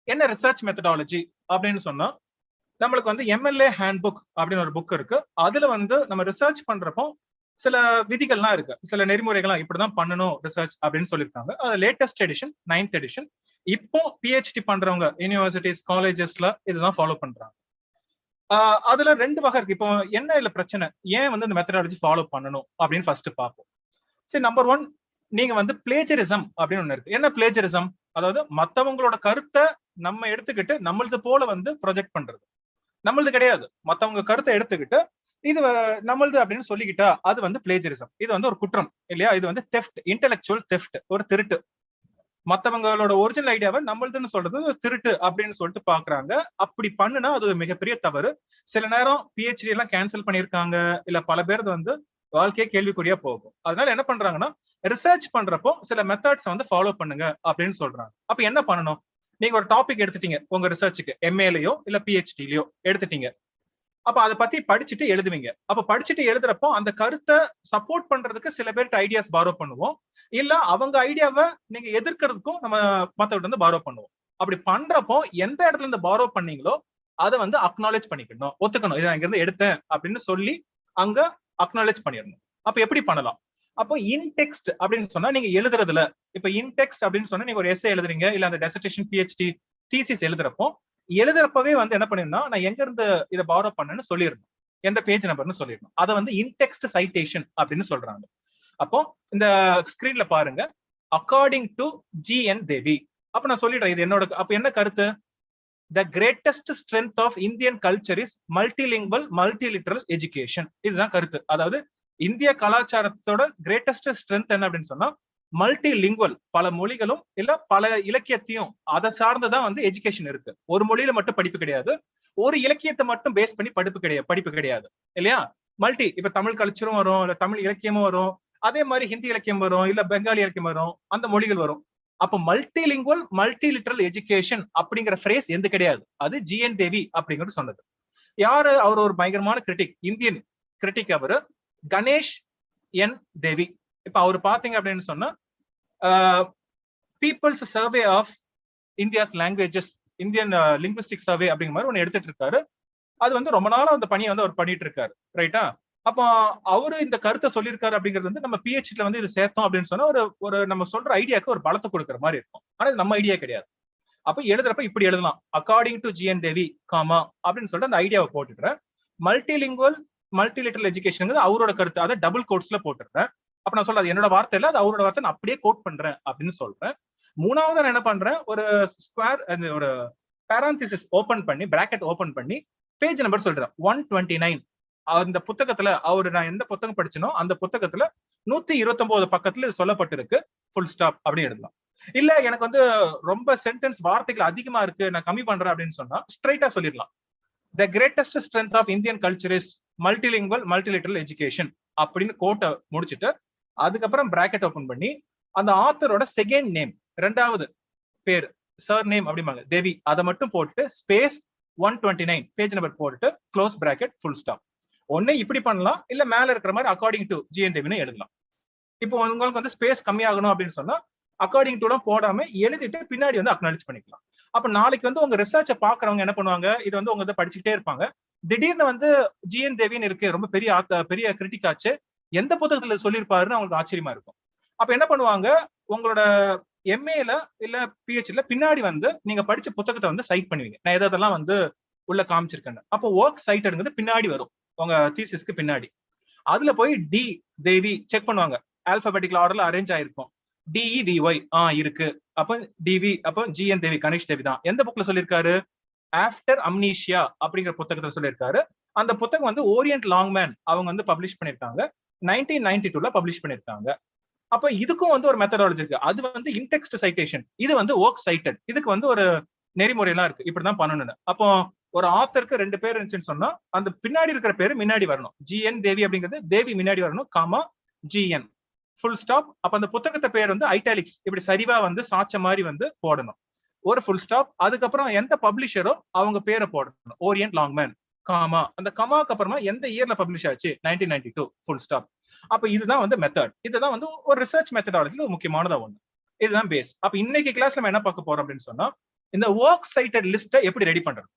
என்ன research methodology அப்படின்னு சொன்னா, நம்மளுக்கு வந்து எம்எல்ஏ ஹேண்ட் புக் அப்படின்னு ஒரு புக் இருக்கு. அதுல வந்து நம்ம ரிசர்ச் பண்றப்போ சில விதிகள்லாம் இருக்கு, சில நெறிமுறைகள்லாம் இப்படிதான் பண்ணணும் ரிசர்ச் அப்படின்னு சொல்லியிருக்காங்க. அது லேட்டஸ்ட் எடிஷன் 9th எடிஷன். இப்போ பிஹெச்டி பண்றவங்க யூனிவர்சிட்டிஸ் காலேஜஸ்ல இதுதான் ஃபாலோ பண்றாங்க. அதுல 2 வகை இருக்கு. இப்போ என்ன இல்ல பிரச்சனை, ஏன் வந்து இந்த மெத்தடாலஜி ஃபாலோ பண்ணணும் அப்படின்னு ஃபர்ஸ்ட் பார்ப்போம். சரி, நம்பர் 1, நீங்க வந்து பிளேஜரிசம் அப்படின்னு ஒண்ணு இருக்கு. என்ன பிளேஜரிசம்? அதாவது மத்தவங்களோட கருத்தை நம்ம எடுத்துக்கிட்டு நம்மளது போல வந்து ப்ரொஜெக்ட் பண்றது. நம்மளது கிடையாது, மத்தவங்க கருத்தை எடுத்துக்கிட்டு இது நம்மளது அப்படின்னு சொல்லிக்கிட்டா அது வந்து பிளேஜரிசம். இது வந்து ஒரு குற்றம் இல்லையா? இது வந்து தெஃப்ட், இன்டெலெக்சுவல் தெஃப்ட், ஒரு திருட்டு. மத்தவங்களோட ஒரிஜினல் ஐடியாவை நம்மளதுன்னு சொல்றது திருட்டு அப்படின்னு சொல்லிட்டு பாக்குறாங்க. அப்படி பண்ணுனா அது மிகப்பெரிய தவறு. சில நேரம் பிஹெச்டி எல்லாம் கேன்சல் பண்ணிருக்காங்க, இல்ல பல பேர் வந்து வாழ்க்கையே கேள்விக்குறியா போகும். அதனால என்ன பண்றாங்கன்னா, ரிசர்ச் பண்றப்போ சில மெத்தட்ஸ் வந்து ஃபாலோ பண்ணுங்க அப்படின்னு சொல்றாங்க. அப்ப என்ன பண்ணணும்? நீங்க ஒரு டாபிக் எடுத்துட்டீங்க உங்க ரிசர்ச்சுக்கு, எம்ஏலயோ இல்ல பிஹெச்டிலயோ எடுத்துட்டீங்க. அப்ப அதை பத்தி படிச்சுட்டு எழுதுவீங்க. அப்ப படிச்சுட்டு எழுதுறப்போ அந்த கருத்தை சப்போர்ட் பண்றதுக்கு சில பேர்ட்ட ஐடியாஸ் பாரோ பண்ணுவோம், இல்ல அவங்க ஐடியாவை நீங்க எதிர்க்கிறதுக்கும் நம்ம மத்தவங்க வந்து பாரோ பண்ணுவோம். அப்படி பண்றப்போ எந்த இடத்துல இருந்து பாரோ பண்ணீங்களோ அதை வந்து அக்னாலேஜ் பண்ணிக்கணும், ஒத்துக்கணும். இதை நான் இங்க இருந்து எடுத்தேன் அப்படின்னு சொல்லி அங்க அக்னாலேஜ் பண்ணிடணும். அப்ப எப்படி பண்ணலாம்? அப்போ இன்டெக்ஸ்ட் அப்படின்னு சொன்னா நீங்க எழுதுறதுல, இப்ப இன்டெக்ஸ்ட் அப்படின்னு சொன்னா நீங்க ஒரு எஸ்ஸே எழுதுறீங்க, இல்ல அந்த டெசர்டேஷன் பிஹெச்டி தீசிஸ் எழுதுறப்பவே வந்து என்ன பண்ணிருந்தா, நான் எங்க இருந்து இதை பாரோ பண்ணேன்னு சொல்லிடணும், எந்த பேஜ் நம்பர்னு சொல்லிடணும். அதை வந்து இன்டெக்ஸ்ட் சைட்டேஷன் அப்படின்னு சொல்றாங்க. அப்போ இந்த ஸ்கிரீன்ல பாருங்க, அக்கார்டிங் டு ஜி.என். தேவி. அப்ப நான் சொல்லிடுறேன் இது என்னோட. அப்ப என்ன கருத்து? The greatest strength of Indian culture is multilingual, multilateral education. இதுதான் கருத்து. அதாவது இந்திய கலாச்சாரத்தோட கிரேட்டஸ்ட் ஸ்ட்ரென்த் என்ன அப்படின்னு சொன்னா, மல்டிலிங்குவல், பல மொழிகளும் இல்ல பல இலக்கியத்தையும் அதை சார்ந்துதான் வந்து எஜுகேஷன் இருக்கு. ஒரு மொழியில மட்டும் படிப்பு கிடையாது, ஒரு இலக்கியத்தை மட்டும் பேஸ் பண்ணி படிப்பு கிடையாது இல்லையா? மல்டி, இப்ப தமிழ் கல்ச்சரும் வரும், இல்ல தமிழ் இலக்கியமும் வரும், அதே மாதிரி ஹிந்தி இலக்கியம் வரும், இல்ல பெங்காலி இலக்கியம் வரும், அந்த மொழிகள் வரும். அப்ப மல்டிலிங்குவல் மல்டிலிட்டரல் எஜுகேஷன் அப்படிங்கிற ஃப்ரேஸ் எந்த கிடையாது, அது ஜி.என். தேவி அப்படிங்கிறது சொன்னது. யாரு அவர்? ஒரு பயங்கரமான கிரிட்டிக், இந்தியன் கிரிட்டிக் அவரு, கணேஷ் என் தேவி. இப்ப அவர் பாத்தீங்க அப்படின்னு சொன்னா, people's survey of India's languages, Indian linguistic survey அப்படிங்கிற மாதிரி ஒன்னு எடுத்துட்டு இருக்காரு. அது வந்து ரொம்ப நாளா அந்த பணியை வந்து அவர் பண்ணிட்டு இருக்காரு, ரைட்டா? அப்போ அவரு இந்த கருத்தை சொல்லியிருக்காரு அப்படிங்கிறது வந்து நம்ம பிஹெச்டில வந்து இது சேர்த்தோம் அப்படின்னு சொன்னா ஒரு நம்ம சொல்ற ஐடியாக்கு ஒரு பலத்தை கொடுக்குற மாதிரி இருக்கும். ஆனா இது நம்ம ஐடியா கிடையாது. அப்ப எழுதுறப்ப இப்படி எழுதலாம், அக்கார்டிங் டு ஜி.என். தேவி காமா அப்படின்னு சொல்லிட்டு அந்த ஐடியாவை போட்டுக்கிறேன். மல்டிலிங்குவல் மல்டிலிட்டரல் எஜுகேஷன் அவரோட கருத்து, அதை டபுள் கோட்ஸ்ல போட்டுறேன். அப்ப நான் சொல்றது என்னோட வார்த்தை இல்ல, அது அவரோட வார்த்தை, நான் அப்படியே கோட் பண்றேன் அப்படின்னு சொல்றேன். மூணாவது நான் என்ன பண்றேன், ஒரு ஸ்கொயர், ஒரு பேராந்திசிஸ் ஓபன் பண்ணி, பிராக்கெட் ஓபன் பண்ணி பேஜ் நம்பர் சொல்றேன் 129. அந்த புத்தகத்துல நான் எந்த புத்தகம் படிச்சனோ அந்த புத்தகத்துல 129 பக்கத்துல இது சொல்லப்பட்டிருக்கு, ஃபுல் ஸ்டாப் அப்படின்னு எழுதலாம். இல்ல எனக்கு வந்து ரொம்ப சென்டென்ஸ் வார்த்தைகள் அதிகமா இருக்கு, நான் கம்மி பண்றேன் அப்படின்னு சொன்னா ஸ்ட்ரைட்டா சொல்லிடலாம், the greatest strength of Indian culture is multilingual multiliteral education அப்படின்னு கோட்டை முடிச்சுட்டு அதுக்கப்புறம் பிராக்கெட் ஓபன் பண்ணி அந்த ஆத்தரோட செகண்ட் நேம், ரெண்டாவது பேர், சர் நேம் அப்படிம்பாங்க, தேவி, அதை மட்டும் போட்டுட்டு ஸ்பேஸ் 129 பேஜ் நம்பர் போட்டுட்டு க்ளோஸ் பிராக்கெட் ஃபுல் ஸ்டாப். ஒண்ணு இப்படி பண்ணலாம், இல்ல மேல இருக்கிற மாதிரி அக்கார்டிங் டு ஜி.என். தேவின்னு எழுதலாம். இப்போ உங்களுக்கு வந்து ஸ்பேஸ் கம்மியாகணும் அப்படின்னு சொன்னா அக்கார்டிங் டு போடாம எழுதிட்டு பின்னாடி வந்து அக்னாலேஜ் பண்ணிக்கலாம். அப்ப நாளைக்கு வந்து உங்க ரிசர்ச்சை பாக்குறவங்க என்ன பண்ணுவாங்க, இது வந்து உங்க இதை படிச்சுக்கிட்டே இருப்பாங்க, திடீர்னு வந்து ஜி.என். தேவின்னு இருக்கு, ரொம்ப பெரிய கிரிட்டிக் ஆச்சு, எந்த புத்தகத்துல சொல்லியிருப்பாருன்னு அவங்களுக்கு ஆச்சரியமா இருக்கும். அப்ப என்ன பண்ணுவாங்க, உங்களோட எம்ஏல இல்ல பிஹெச்ல பின்னாடி வந்து நீங்க படிச்ச புத்தகத்தை வந்து சைட் பண்ணுவீங்க, நான் எதெல்லாம் வந்து உள்ள காமிச்சிருக்கேன். அப்போ ஒர்க் சைட்டடுங்கிறது பின்னாடி வரும் உங்க தீசிஸ்க்கு பின்னாடி. அதுல போய் டி தேவி செக் பண்ணுவாங்க, ஆல்பபெட்டிக்கல் ஆர்டர்ல அரேஞ்ச் ஆயிருக்கும், டிஇவிஒய் இருக்கு, அப்ப டிவி, அப்போ ஜி.என். தேவி, கணேஷ் தேவி தான். எந்த புக்ல சொல்லியிருக்காரு? ஆஃப்டர் அம்னீஷியா அப்படிங்கிற புத்தகத்துல சொல்லியிருக்காரு. அந்த புத்தகம் வந்து ஓரியன்ட் லாங்மேன் அவங்க வந்து பப்ளிஷ் பண்ணிருக்காங்க, 1992ல பப்ளிஷ் பண்ணிருக்காங்க. அப்ப இதுக்கும் வந்து ஒரு மெத்தடாலஜி இருக்கு, அது வந்து இன்டெக்ஸ்ட் சைட்டேஷன், இது வந்து ஒர்க் சைட்டட். இதுக்கு வந்து ஒரு நெறிமுறை எல்லாம் இருக்கு, இப்படிதான் பண்ணணும்னு. அப்போ ஒரு ஆத்தருக்கு 2 பேர் இருந்துச்சுன்னு சொன்னா அந்த பின்னாடி இருக்கிற பேரு முன்னாடி வரணும், ஜி.என். தேவி அப்படிங்கிறது தேவி முன்னாடி வரணும், காமா ஜி.என். Full stop. அப்ப அந்த புத்தகத்தை பேர் வந்து ஐட்டாலிக்ஸ் இப்படி சரிவா வந்து சாச்ச மாதிரி வந்து போடணும், ஒரு ஃபுல் ஸ்டாப். அதுக்கப்புறம் எந்த பப்ளிஷரோ அவங்க பேரை போடணும், ஓரியன்ட் லாங்மேன், காமா, அந்த கமாக்கு அப்புறமா எந்த இயர்ல பப்ளிஷ் ஆச்சு, 1992, ஃபுல் ஸ்டாப். அப்ப இதுதான் வந்து மெத்தட். இதுதான் வந்து ஒரு ரிசர்ச் மெத்தடாலஜில முக்கியமானதா ஒண்ணு. இதுதான் பேஸ். அப்ப இன்னைக்கு கிளாஸ் நம்ம என்ன பார்க்க போறோம் அப்படின்னு சொன்னா, இந்த ஒர்க் சைட்டட் லிஸ்ட்டை எப்படி ரெடி பண்றது?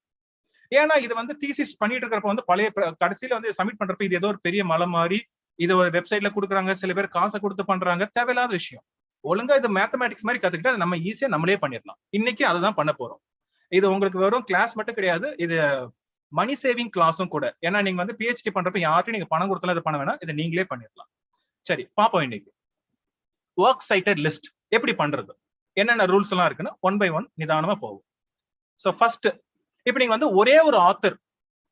ஏன்னா இது வந்து தீசிஸ் பண்ணிட்டு இருக்கிறப்ப வந்து பழைய கடைசியில வந்து சப்மிட் பண்றப்ப இது ஏதோ ஒரு பெரிய மலை மாதிரி இது ஒரு வெப்சைட்ல கொடுக்குறாங்க, சில பேர் காசை கொடுத்து பண்றாங்க, தேவையில்லாத விஷயம். ஒழுங்கா இது மேத்தமேட்டிக்ஸ் மாதிரி கத்துக்கிட்டு அதை நம்ம ஈஸியா நம்மளே பண்ணிடலாம். இன்னைக்கு அதுதான் பண்ண போறோம். இது உங்களுக்கு வெறும் கிளாஸ் மட்டும் கிடையாது, இது மணி சேவிங் கிளாஸும் கூட. ஏன்னா நீங்க வந்து பிஹெச்டி பண்றப்ப யார்ட்டும் நீங்க பணம் கொடுத்தாலும் இது பண்ண வேணாம், இதை நீங்களே பண்ணிடலாம். சரி, பாப்போம் இன்னைக்கு ஒர்க் சைட்டட் லிஸ்ட் எப்படி பண்றது, என்னென்ன ரூல்ஸ் எல்லாம் இருக்குன்னு ஒன் பை ஒன் நிதானமா போகும். சோ ஃபர்ஸ்ட், இப்ப நீங்க வந்து ஒரே ஒரு ஆத்தர்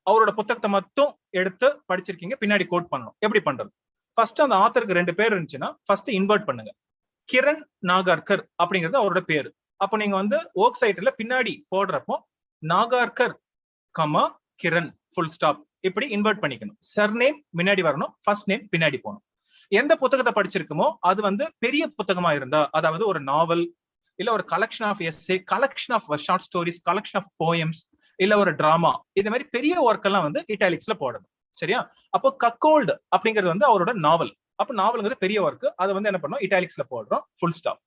அவரோட புத்தகத்தை மட்டும் எடுத்து படிச்சிருக்கீங்க, பின்னாடி கோட் பண்ணணும். எப்படி பண்றது? ஃபர்ஸ்ட் அந்த ஆத்தருக்கு 2 பேர் இருந்துச்சுன்னா ஃபர்ஸ்ட் இன்வெர்ட் பண்ணுங்க. கிரண் நாகர்கர் அப்படிங்கிறது அவரோட பேரு. அப்போ நீங்க வந்து ஒர்க் சைட்ல பின்னாடி போடுறப்போ Nagarkar comma Kiran full stop இப்படி இன்வெர்ட் பண்ணிக்கணும். சர்நேம் முன்னாடி வரணும், ஃபர்ஸ்ட் நேம் பின்னாடி போகணும். எந்த புத்தகத்தை படிச்சிருக்குமோ அது வந்து பெரிய புத்தகமா இருந்தா, அதாவது ஒரு நாவல் இல்ல ஒரு collection of essay, collection of short stories, collection of poems, இல்ல ஒரு டிராமா, இது மாதிரி பெரிய ஒர்க் எல்லாம் வந்து இட்டாலிக்ஸ்ல போடணும். சரியா? அப்போ கக்கோல்டு அப்படிங்கிறது வந்து அவரோட நாவல். அப்ப நாவல்ங்கிறது பெரிய ஒர்க், அதை வந்து என்ன பண்ணோம், இட்டாலிக்ஸ்ல போடுறோம், ஃபுல் ஸ்டாப்.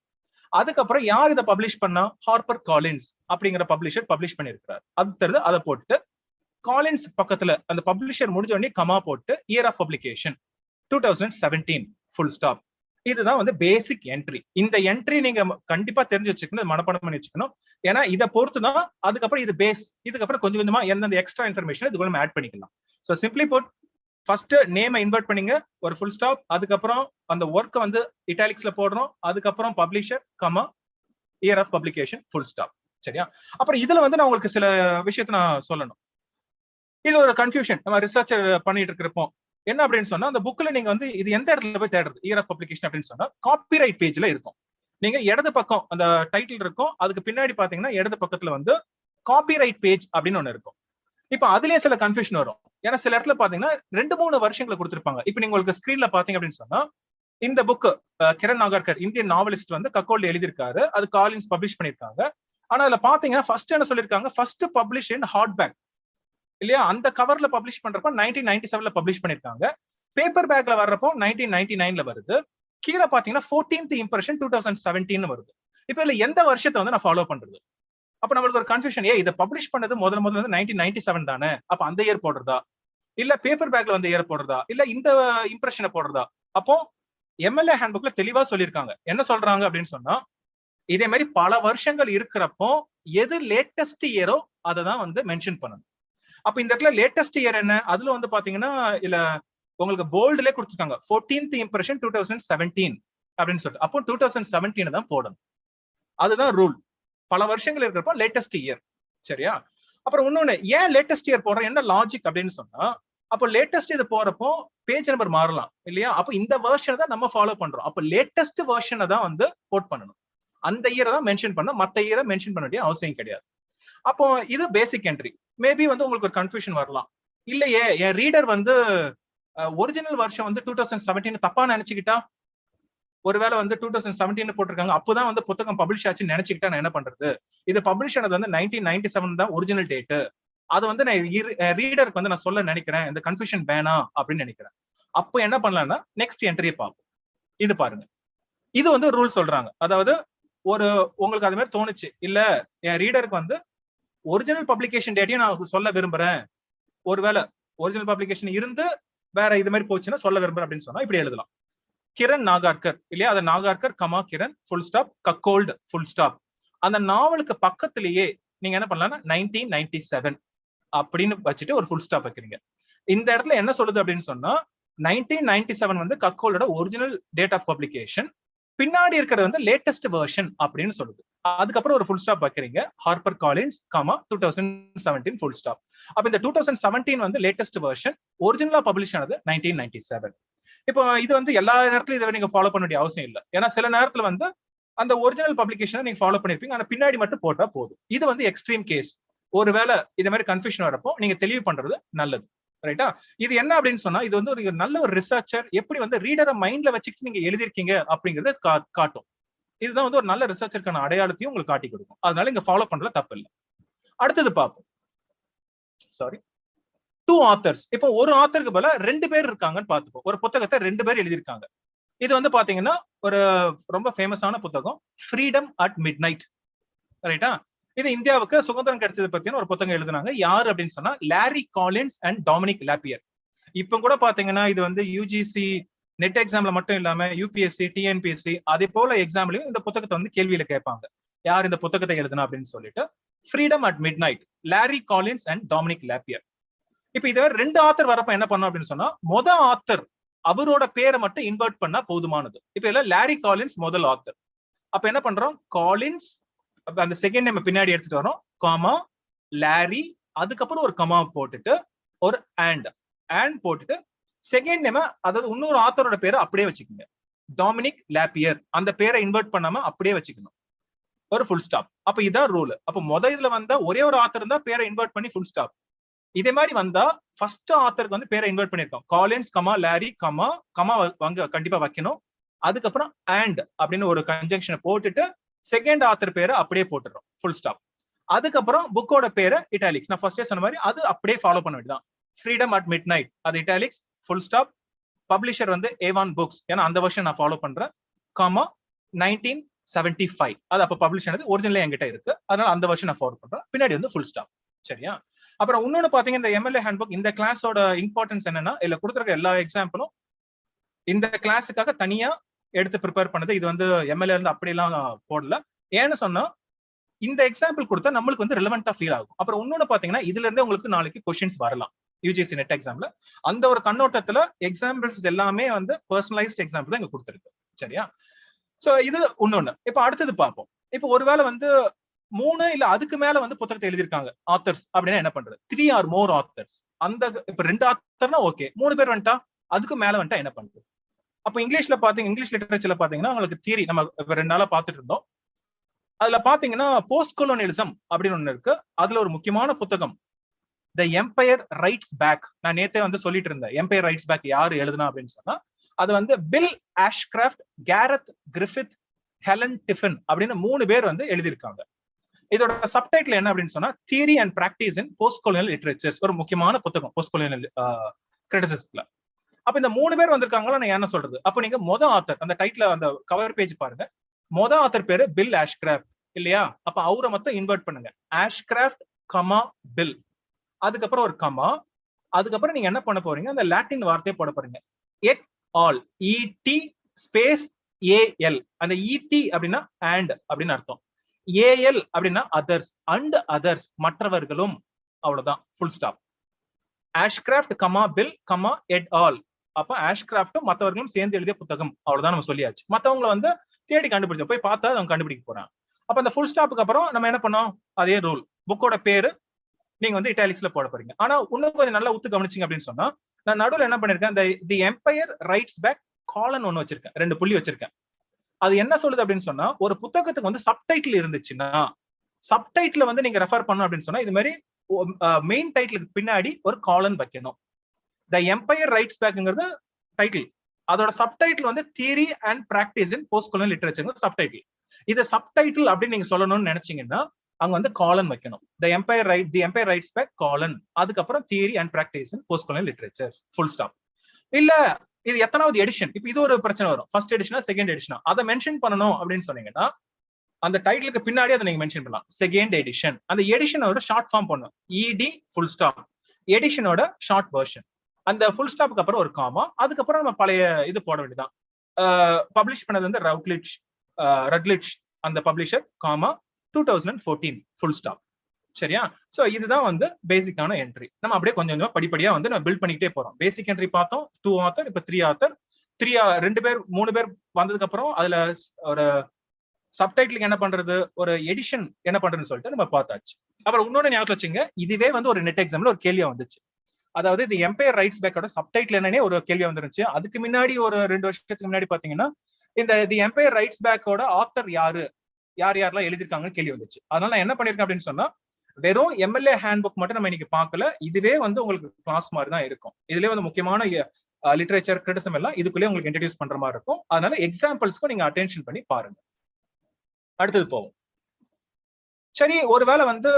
அதுக்கப்புறம் யார் இதை பப்ளிஷ் பண்ணா, ஹார்பர் காலின்ஸ் அப்படிங்கிற பப்ளிஷர் பப்ளிஷ் பண்ணிருக்காரு. அடுத்தது அதை போட்டு காலின்ஸ் பக்கத்துல அந்த பப்ளிஷர் முடிஞ்ச உடனே கமா போட்டு year of publication 2017 full stop. இதுதான் வந்து பேசிக் என்ட்ரி. இந்த என்ட்ரி நீங்க கண்டிப்பா தெரிஞ்சு வச்சுக்கணும், மனப்பாடம் பண்ணி வச்சுக்கணும். ஏன்னா இதை பொறுத்துதான் அதுக்கப்புறம் இது பேஸ், இதுக்கப்புறம் கொஞ்சம் கொஞ்சமா எந்தெந்த எக்ஸ்ட்ரா இன்ஃபர்மேஷன் இதுக்குள்ள நம்ம ஆட் பண்ணிக்கலாம். So simply boat, first name invert பண்ணீங்க, ஒரு ஃபுல் ஸ்டாப், அதுக்கப்புறம் அந்த ஒர்க் வந்து இட்டாலிக்ஸ்ல போடுறோம், அதுக்கப்புறம் publisher comma year of publication full stop. சரியா? அப்புறம் இதுல வந்து நான் உங்களுக்கு சில விஷயத்தை நான் சொல்லணும். இது ஒரு கன்ஃபியூஷன் நம்ம ரிசர்ச்சர் பண்ணிட்டு இருக்கிறப்போ என்ன அப்படின்னு சொன்னா, அந்த புக்ல நீங்க வந்து இது எந்த இடத்துல போய் தேடுறது இயர் ஆஃப் பப்ளிகேஷன் அப்படின்னு சொன்னா காப்பிரைட் பேஜ்ல இருக்கும். நீங்க இடது பக்கம் அந்த டைட்டில் இருக்கும், அதுக்கு பின்னாடி பாத்தீங்கன்னா இடது பக்கத்துல வந்து காப்பிரைட் பேஜ் அப்படின்னு ஒண்ணு இருக்கும். இப்ப அதுலயே சில கன்ஃபியூஷன் வரும். ஏன்னா சில இடத்துல பாத்தீங்கன்னா 2-3 வருஷங்களை கொடுத்திருப்பாங்க. இப்ப நீங்க உங்களுக்கு ஸ்கிரீன்ல பாத்தீங்க அப்படின்னு சொன்னா இந்த book Kiran Nagarkar Indian novelist வந்து கக்கோல்ல எழுதியிருக்காரு, அது காலின்ஸ் பப்ளிஷ் பண்ணிருக்காங்க. ஆனா அதுல பாத்தீங்கன்னா ஃபர்ஸ்ட் என்ன சொல்லிருக்காங்க, first publish in hardback இல்லையா? அந்த கவர்ல பப்ளிஷ் பண்றப்ப 1997ல பப்ளிஷ் பண்ணிருக்காங்க. பேப்பர் பேக்ல வர்றப்போ 1999ல வருது. கீழே பாத்தீங்கன்னா 14th இம்ப்ரெஷன் 2017 வருது. இப்ப இதுல எந்த வருஷத்தை வந்து நான் ஃபாலோ பண்றது? அப்ப நம்மளுக்கு ஒரு கன்ஃபியூஷன், இதை பப்ளிஷ் பண்ணது முதல்ல வந்து 1997 தானே, அப்ப அந்த இயர் போடுறதா, இல்ல பேப்பர் பேக்ல வந்து இயர் போடுறதா, இல்ல இந்த இம்ப்ரெஷனை போடுறதா? அப்போ எம்எல்ஏ ஹேண்ட்புக்ல தெளிவா சொல்லியிருக்காங்க. என்ன சொல்றாங்க அப்படின்னு சொன்னா, இதே மாதிரி பல வருஷங்கள் இருக்கிறப்போ எது லேட்டஸ்ட் இயரோ அதை தான் வந்து மென்ஷன் பண்ணணும். அப்ப இந்த இடத்துல லேட்டஸ்ட் இயர் என்ன, அதுல வந்து பாத்தீங்கன்னா இல்ல உங்களுக்கு போல்ட்லயே கொடுத்துருக்காங்க 14th இம்ப்ரெஷன் 2017 அப்படின்னு சொல்லிட்டு. அப்போ 2017 தான் போடணும், அதுதான் ரூல். பல வருஷங்கள் இருக்கிறப்போ லேட்டஸ்ட் இயர். சரியா? அப்புறம் இன்னொன்னு, ஏன் லேட்டஸ்ட் இயர் போடுறோம், என்ன லாஜிக் அப்படின்னு சொன்னா, அப்போ லேட்டஸ்ட் இது போறப்போ பேஜ் நம்பர் மாறலாம் இல்லையா? அப்போ இந்த வெர்ஷன் தான் நம்ம ஃபாலோ பண்றோம். அப்போ லேட்டஸ்ட் வெர்ஷனை தான் வந்து கோட் பண்ணணும், அந்த இயரை தான் மென்ஷன் பண்ண, மத்த இயரை மென்ஷன் பண்ண வேண்டிய அவசியம் கிடையாது. அப்போ இது பேசிக் என்ட்ரி. மேபி வந்து உங்களுக்கு ஒரு கன்ஃபியூஷன் வரலாம், இல்லையே என் ரீடர் வந்து ஒரிஜினல் வருஷம் வந்து 2017 தப்பா நினைச்சுக்கிட்டா, ஒருவேளை வந்து 2017 போட்டிருக்காங்க அப்போதான் வந்து புத்தகம் பப்ளிஷ் ஆச்சுன்னு நினைச்சுக்கிட்டா நான் என்ன பண்றது? இது பப்ளிஷ் ஆனது வந்து 1997 தான் ஒரிஜினல் டேட். அது வந்து நான் ரீடருக்கு வந்து நான் சொல்ல நினைக்கிறேன், இந்த கன்ஃபியூஷன் வேணாம் அப்படின்னு நினைக்கிறேன். அப்போ என்ன பண்ணலாம்னா நெக்ஸ்ட் என்ட்ரியை பார்ப்போம். இது பாருங்க, இது வந்து ரூல் சொல்றாங்க. அதாவது ஒரு உங்களுக்கு அது மாதிரி தோணுச்சு, இல்ல என் ரீடருக்கு வந்து ஒரிஜினல் பப்ளிகேஷன் டேட்டையும் நான் சொல்ல விரும்புறேன், ஒருவேளை ஒரிஜினல் பப்ளிகேஷன் இருந்து வேற இது மாதிரி போச்சுன்னா சொல்ல விரும்புறேன் அப்படின்னு சொன்னா இப்படி எழுதலாம். கிரண் நாகர்கர் இல்லையா, அது Nagarkar comma Kiran full stop cuckold full stop. அந்த நாவலுக்கு பக்கத்திலேயே நீங்க என்ன பண்ணலாம்னா 1997 அப்படின்னு வச்சுட்டு ஒரு ஃபுல் ஸ்டாப் வைக்கிறீங்க. இந்த இடத்துல என்ன சொல்லுது அப்படின்னு சொன்னா 1997 வந்து கக்கோல்டோட ஒரிஜினல் டேட் ஆஃப் பப்ளிகேஷன், பின்னாடி இருக்கிறது வந்து லேட்டஸ்ட் வெர்ஷன் அப்படின்னு சொல்லுது. அதுக்கப்புறம் ஒரு ஃபுல் ஸ்டாப் வைக்கிறீங்க, Harper Collins comma 2017 full stop. அப்ப இந்த 2017 வந்து லேட்டஸ்ட் வெர்ஷன், ஒரிஜினலா பப்ளிஷ் ஆனது 1997. இப்போ இது வந்து எல்லா நேரத்திலும் இதை நீங்க ஃபாலோ பண்ண வேண்டிய அவசியம் இல்லை. ஏன்னா சில நேரத்துல வந்து அந்த ஒரிஜினல் பப்ளிகேஷனை நீங்க ஃபாலோ பண்ணிருப்பீங்க, ஆனா பின்னாடி மட்டும் போட்டா போதும். இது வந்து எக்ஸ்ட்ரீம் கேஸ். ஒருவேளை இது மாதிரி கன்ஃபியூஷன் வரப்போ நீங்க தெளிவு பண்றது நல்லது. ரைட்டா? இது என்ன அப்படின்னு சொன்னா, இது வந்து ஒரு நல்ல ஒரு ரிசர்ச்சர் எப்படி வந்து ரீடரை மைண்ட்ல வச்சுக்கிட்டு நீங்க எழுதிருக்கீங்க அப்படிங்கறத காட்டும். இதுதான் வந்து ஒரு நல்ல ரிசர்ச்சருக்கான அடையாளத்தையும் உங்களுக்கு காட்டி கொடுக்கும். அதனால இங்க ஃபாலோ பண்றது தப்பு இல்லை. அடுத்தது பார்ப்போம். Sorry, 2 authors. இப்போ ஒரு ஆத்தருக்கு பதிலா 2 பேர் இருக்காங்கன்னு பார்த்துப்போம். ஒரு புத்தகத்தை 2 பேர் எழுதியிருக்காங்க. இது வந்து பாத்தீங்கன்னா ஒரு ரொம்ப ஃபேமஸான புத்தகம், ஃப்ரீடம் அட் மிட் நைட். ரைட்டா? இது இந்தியாவுக்கு சுதந்திரம் கிடைச்சது பத்தின ஒரு புத்தகம் எழுதுனாங்க. யாரு அப்படின்னு சொன்னா lorry Collins and Dominique Lapierre. இப்ப கூட பாத்தீங்கன்னா இது வந்து யூஜிசி நெட் எக்ஸாம்ல மட்டும் இல்லாம யூபிஎஸ்சி, டிஎன்பிஎஸ்சி அதே போல எக்ஸாம்லயும் இந்த புத்தகத்தை வந்து கேள்வியில கேட்பாங்க. யார் இந்த புத்தகத்தை எழுதுனா அப்படின்னு சொல்லிட்டு. Freedom at midnight, Larry Collins and Dominique Lapierre. இப்ப இதை 2 ஆத்தர் வரப்ப என்ன பண்ணோம் அப்படின்னு சொன்னா, ஆத்தர் அவரோட பேரை மட்டும் இன்வெர்ட் பண்ணா போதுமானது. இப்ப இதுல லாரி காலின்ஸ் முதல் ஆத்தர். அப்ப என்ன பண்றோம், காலின்ஸ் அந்த செகண்ட் நேம் பின்னாடி எடுத்துட்டு வரோம், காமா லாரி, அதுக்கப்புறம் ஒரு கமா போட்டுட்டு ஒரு அண்ட் போட்டுட்டு செகண்ட் நேம், அதாவது இன்னொரு ஆத்தரோட பேரை அப்படியே வச்சுக்கோங்க, டாமினிக் லாப்பியர். அந்த பேரை இன்வெர்ட் பண்ணாம அப்படியே வச்சுக்கணும், ஒரு ஃபுல் ஸ்டாப். அப்ப இதான் ரூல். அப்ப இதுல வந்தா ஒரே ஒரு ஆத்தர் இருந்தா பேரை இன்வெர்ட் பண்ணி ஃபுல் ஸ்டாப். இதே மாதிரி வந்தா ஃபர்ஸ்ட் ஆத்தருக்கு வந்து பேரை இன்வெர்ட் பண்ணிருக்கோம், காலின்ஸ் கமா லாரி கமா வாங்க கண்டிப்பா வைக்கணும். அதுக்கப்புறம் அண்ட் அப்படின்னு ஒரு கன்ஜங்ஷனை போட்டுட்டு செகண்ட் ஆத்தர் பேரை அப்படியே போட்டுறோம், ஃபுல் ஸ்டாப். அதுக்கப்புறம் புக்கோட பேரை இட்டாலிக்ஸ், நான் ஃபர்ஸ்டே சொன்ன மாதிரி அது அப்படியே ஃபாலோ பண்ண வேண்டியதான். ஃப்ரீடம் அட் மிட் நைட் அது இட்டாலிக்ஸ், ஃபுல் ஸ்டாப். பப்ளிஷர் வந்து ஏவான் புக்ஸ், ஏன்னா அந்த வருஷன் நான் ஃபாலோ பண்றேன், காமா 1975 அது அப்ப பப்ளிஷ் ஆனது, ஒரிஜினல் என்கிட்ட இருக்கு, அதனால அந்த வருஷன் நான் ஃபாலோ பண்றேன். பின்னாடி வந்து ஃபுல் ஸ்டாப். சரியா? அப்புறம் இன்னொன்னு பாத்தீங்கன்னா இந்த எம்எல்ஏ ஹேண்ட்புக், இந்த கிளாஸோட இம்பார்ட்டன்ஸ் என்னன்னா, இதுல கொடுத்துருக்க எல்லா எக்ஸாம்பிளும் இந்த கிளாஸுக்காக தனியா எடுத்து ப்ரிப்பேர் பண்ணது. இது வந்து எம்எல்ஏ இருந்து அப்படியெல்லாம் போடல. ஏன்னு சொன்னா இந்த எக்ஸாம்பிள் கொடுத்தா நம்மளுக்கு வந்து ரிலவெண்டா ஃபீல் ஆகும். அப்புறம் இன்னொன்னு பாத்தீங்கன்னா இதுல இருந்தே உங்களுக்கு நாளைக்கு கொஸ்டின்ஸ் வரலாம் யூஜிசி நெட் எக்ஸாம்ல. அந்த ஒரு கண்ணோட்டத்துல எக்ஸாம்பிள்ஸ் எல்லாமே வந்து பர்சனலைஸ்ட் எக்ஸாம்பிள் தான் இங்க கொடுத்துருக்கு. சரியா? சோ இது இன்னொன்னு. இப்ப அடுத்தது பார்ப்போம். இப்ப ஒருவேளை வந்து 3 இல்ல அதுக்கு மேல வந்து புத்தகத்தை எழுதிருக்காங்க ஆத்தர்ஸ் அப்படின்னா என்ன பண்றது? 3 ஆர் மோர் ஆத்தர்ஸ். அந்த இப்ப 2 ஆத்தர்னா ஓகே, 3 பேர் வந்துட்டா, அதுக்கு மேல வந்துட்டா என்ன பண்றது? அப்ப இங்கிலீஷ்ல பாத்தீங்க, இங்கிலீஷ் லிட்டரேச்சர்ல பாத்தீங்கன்னா உங்களுக்கு தியரி நம்ம 2 நாளா பாத்துட்டு இருந்தோம். அதுல பாத்தீங்கன்னா போஸ்ட் கொலோனியலிசம் அப்படின்னு ஒண்ணு இருக்கு. அதுல ஒரு முக்கியமான புத்தகம் த எம்பையர் ரைட்ஸ் பேக். நான் நேத்தே வந்து சொல்லிட்டு இருந்தேன் எம்பையர் ரைட்ஸ் பேக் யாரு எழுதுனா அப்படின்னு சொன்னா, அது வந்து Bill Ashcroft, Gareth Griffiths, Helen Tiffin அப்படின்னு 3 பேர் வந்து எழுதியிருக்காங்க. இதோட சப்டைட்டில் என்ன அப்படின்னு சொன்னா, theory and practice in post colonial literatures. ஒரு முக்கியமான புத்தகம் போஸ்ட் கொலோனியல் கிரிட்டிசிசம்ல. அப்ப இந்த 3 பேர் வந்திருக்காங்களா, நான் என்ன சொல்றது? அப்ப நீங்க ஆத்தர், அந்த டைட்டில் அந்த கவர் பேஜ் பாருங்க, ஆத்தர் பேரு பில் ஆஷ்கிராஃப்ட் இல்லையா? அப்ப அவரை மட்டும் இன்வெர்ட் பண்ணுங்க, ஆஷ்கிராஃப்ட் கமா பில், அதுக்கப்புறம் ஒரு கமா, அதுக்கப்புறம் நீங்க என்ன பண்ண போறீங்க, அந்த லாட்டின் வார்த்தையை போட போறீங்க, எட் ஆல், இடி ஸ்பேஸ் ஏஎல். அந்த இடி அப்படின்னா அண்ட் அப்படின்னு அர்த்தம், ஏஎல் அப்படின்னா அதர்ஸ், அண்ட் அதர்ஸ் மற்றவர்களும், அவ்வளவுதான், full stop. Ashcroft comma Bill comma et al. அப்ப ஆஷ்கிராஃப்டும் மற்றவர்களும் சேர்ந்து எழுதிய புத்தகம், அவ்வளவுதான் நம்ம சொல்லியாச்சு. மத்தவங்களை வந்து தேடி கண்டுபிடிச்ச போய் பார்த்தா அவங்க கண்டுபிடிக்க போறாங்க. அப்ப அந்த ஃபுல் ஸ்டாப்புக்கு அப்புறம் நம்ம என்ன பண்ணோம், அதே ரூல், புக்கோட பேரு நீங்க வந்து இட்டாலிக்ஸ்ல போட போறீங்க. ஆனா இன்னும் கொஞ்சம் நல்லா உத்து கவனிச்சிங்க அப்படின்னு சொன்னா, நான் நடுவில் என்ன பண்ணிருக்கேன், தி எம்பையர் ரைட்ஸ் பேக் காலன் ஒன்னு வச்சிருக்கேன், 2 புள்ளி வச்சிருக்கேன். அது என்ன சொல்லுது அப்படின்னு சொன்னா, ஒரு புத்தகத்துக்கு வந்து சப்டைட்டில் இருந்துச்சுன்னா, சப்டைட்டில் வந்து நீங்க ரெஃபர் பண்ணணும் அப்படின்னு சொன்னா, இது மாதிரி மெயின் டைட்டிலுக்கு பின்னாடி ஒரு காலன் வைக்கணும். த எம்பையர் ரைட்ஸ் பேக்ங்கிறது டைட்டில், அதோட சப்டைட்டில் வந்து theory and practice in post colonial literature subtitle. இது சப்டைட்டில் அப்படின்னு நீங்க சொல்லணும்னு நினைச்சீங்கன்னா அங்க வந்து காலன் வைக்கணும், தி எம்பையர் ரைட்ஸ் பேக் காலன், அதுக்கப்புறம் theory and practice in post colonial literature, full stop. இல்ல இது எத்தனாவது எடிஷன், இப்ப இது ஒரு பிரச்சனை வரும், ஃபர்ஸ்ட் எடிஷனா செகண்ட் எடிஷனா, அதை மென்ஷன் பண்ணணும் அப்படின்னு சொன்னீங்கன்னா அந்த டைட்டிலுக்கு பின்னாடி அதை நீங்க மென்ஷன் பண்ணலாம், செகண்ட் எடிஷன். அந்த எடிஷனோட ஷார்ட் ஃபார்ம் பண்ணும், இடி ஃபுல் ஸ்டாப், எடிஷனோட ஷார்ட் வெர்ஷன். அந்த ஃபுல் ஸ்டாப்புக்கு அப்புறம் ஒரு காமா, அதுக்கப்புறம் நம்ம பழைய இது போட வேண்டியதான். பப்ளிஷ் பண்ணது வந்து ரட்லிட்ஜ் அந்த பப்ளிஷர், காமா 2014 ஃபுல் ஸ்டாப். சரியா? சோ இதுதான் வந்து பேசிக்கான என்ட்ரி. நம்ம அப்படியே கொஞ்சம் கொஞ்சமா படிப்படியா வந்து நம்ம பில்ட் பண்ணிக்கிட்டே போறோம். பேசிக் என்ட்ரி பார்த்தோம், 2 ஆத்தர், இப்ப 3 ஆத்தர். 2 பேர் 3 பேர் வந்ததுக்கு அப்புறம் அதுல ஒரு சப்டைட்டிலுக்கு என்ன பண்றது, ஒரு எடிஷன் என்ன பண்றதுன்னு சொல்லிட்டு நம்ம பார்த்தாச்சு. அப்புறம் இன்னொன்னு ஞாபகம் வச்சுங்க, இதுவே வந்து ஒரு நெட் எக்ஸாம்ல ஒரு கேள்வியா வந்துச்சு. அதாவது தி எம்பையர் ரைட்ஸ் பேக்கோட சப்டைட்டில் என்னன்னே ஒரு கேள்வி வந்துருச்சு. அதுக்கு முன்னாடி ஒரு 2 வருஷத்துக்கு முன்னாடி பாத்தீங்கன்னா, இந்த தி எம்பையர் ரைட்ஸ் பேக்கோட ஆத்தர் யாரெல்லாம் எழுதிருக்காங்கன்னு கேள்வி வந்துச்சு. அதனால நான் என்ன பண்ணிருக்கேன் அப்படின்னு சொன்னா, வெறும் எம்எல்ஏ ஹேண்ட் புக் மட்டும் நம்ம இன்னைக்கு பார்க்கல, இதுவே வந்து உங்களுக்கு கிளாஸ் மாதிரி தான் இருக்கும். இதுலயே வந்து முக்கியமான லிட்டரேச்சர் கிரிட்டிசம் எல்லாம் இதுக்குள்ளே உங்களுக்கு இன்ட்ரடியூஸ் பண்ற மாதிரி இருக்கும். அதனால எக்ஸாம்பிள்ஸ்க்கும் நீங்க அட்டென்ஷன் பண்ணி பாருங்க. அடுத்தது போவோம். சரி, ஒருவேளை வந்து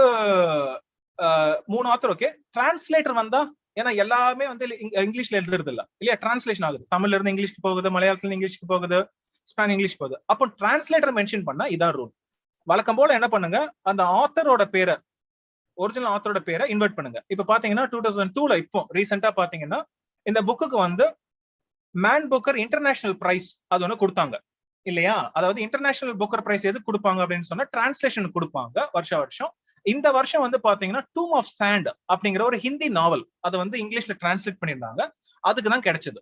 3 ஆத்தர் ஓகே, டிரான்ஸ்லேட்டர் வந்தா, ஏன்னா எல்லாமே வந்து இங்கிலீஷ்ல எழுதுறது இல்லையா, டிரான்ஸ்லேஷன் ஆகுது, தமிழ்ல இருந்து இங்கிலீஷ்க்கு போகுது, மலையாளத்துல இருந்து இங்கிலீஷ்க்கு போகுது, ஸ்பானிஷ் இங்கிலீஷ் போகுது. அப்போ டிரான்ஸ்லேட்டர் மென்ஷன் பண்ணா இதான் ரூல். வழக்கம் போல என்ன பண்ணுங்க, அந்த ஆத்தரோட பேரை, ஒரிஜினல் ஆத்தரோட பேரை இன்வெர்ட் பண்ணுங்க. இப்ப பாத்தீங்கன்னா 2002ல இப்போ ரீசெண்டா பாத்தீங்கன்னா இந்த புக்குக்கு வந்து மேன் புக்கர் இன்டர்நேஷனல் பிரைஸ் அது ஒண்ணு கொடுத்தாங்க இல்லையா? அதாவது இன்டர்நேஷனல் புக்கர் பிரைஸ் எதுக்கு கொடுப்பாங்க அப்படின்னு சொன்னா டிரான்ஸ்லேஷன் கொடுப்பாங்க வருஷம். இந்த வருஷம் வந்து பாத்தீங்கன்னா டூம் ஆஃப் சாண்ட் அப்படிங்கிற ஒரு ஹிந்தி நாவல் அதை வந்து இங்கிலீஷ்ல டிரான்ஸ்லேட் பண்ணியிருந்தாங்க, அதுக்கு தான் கிடைச்சது.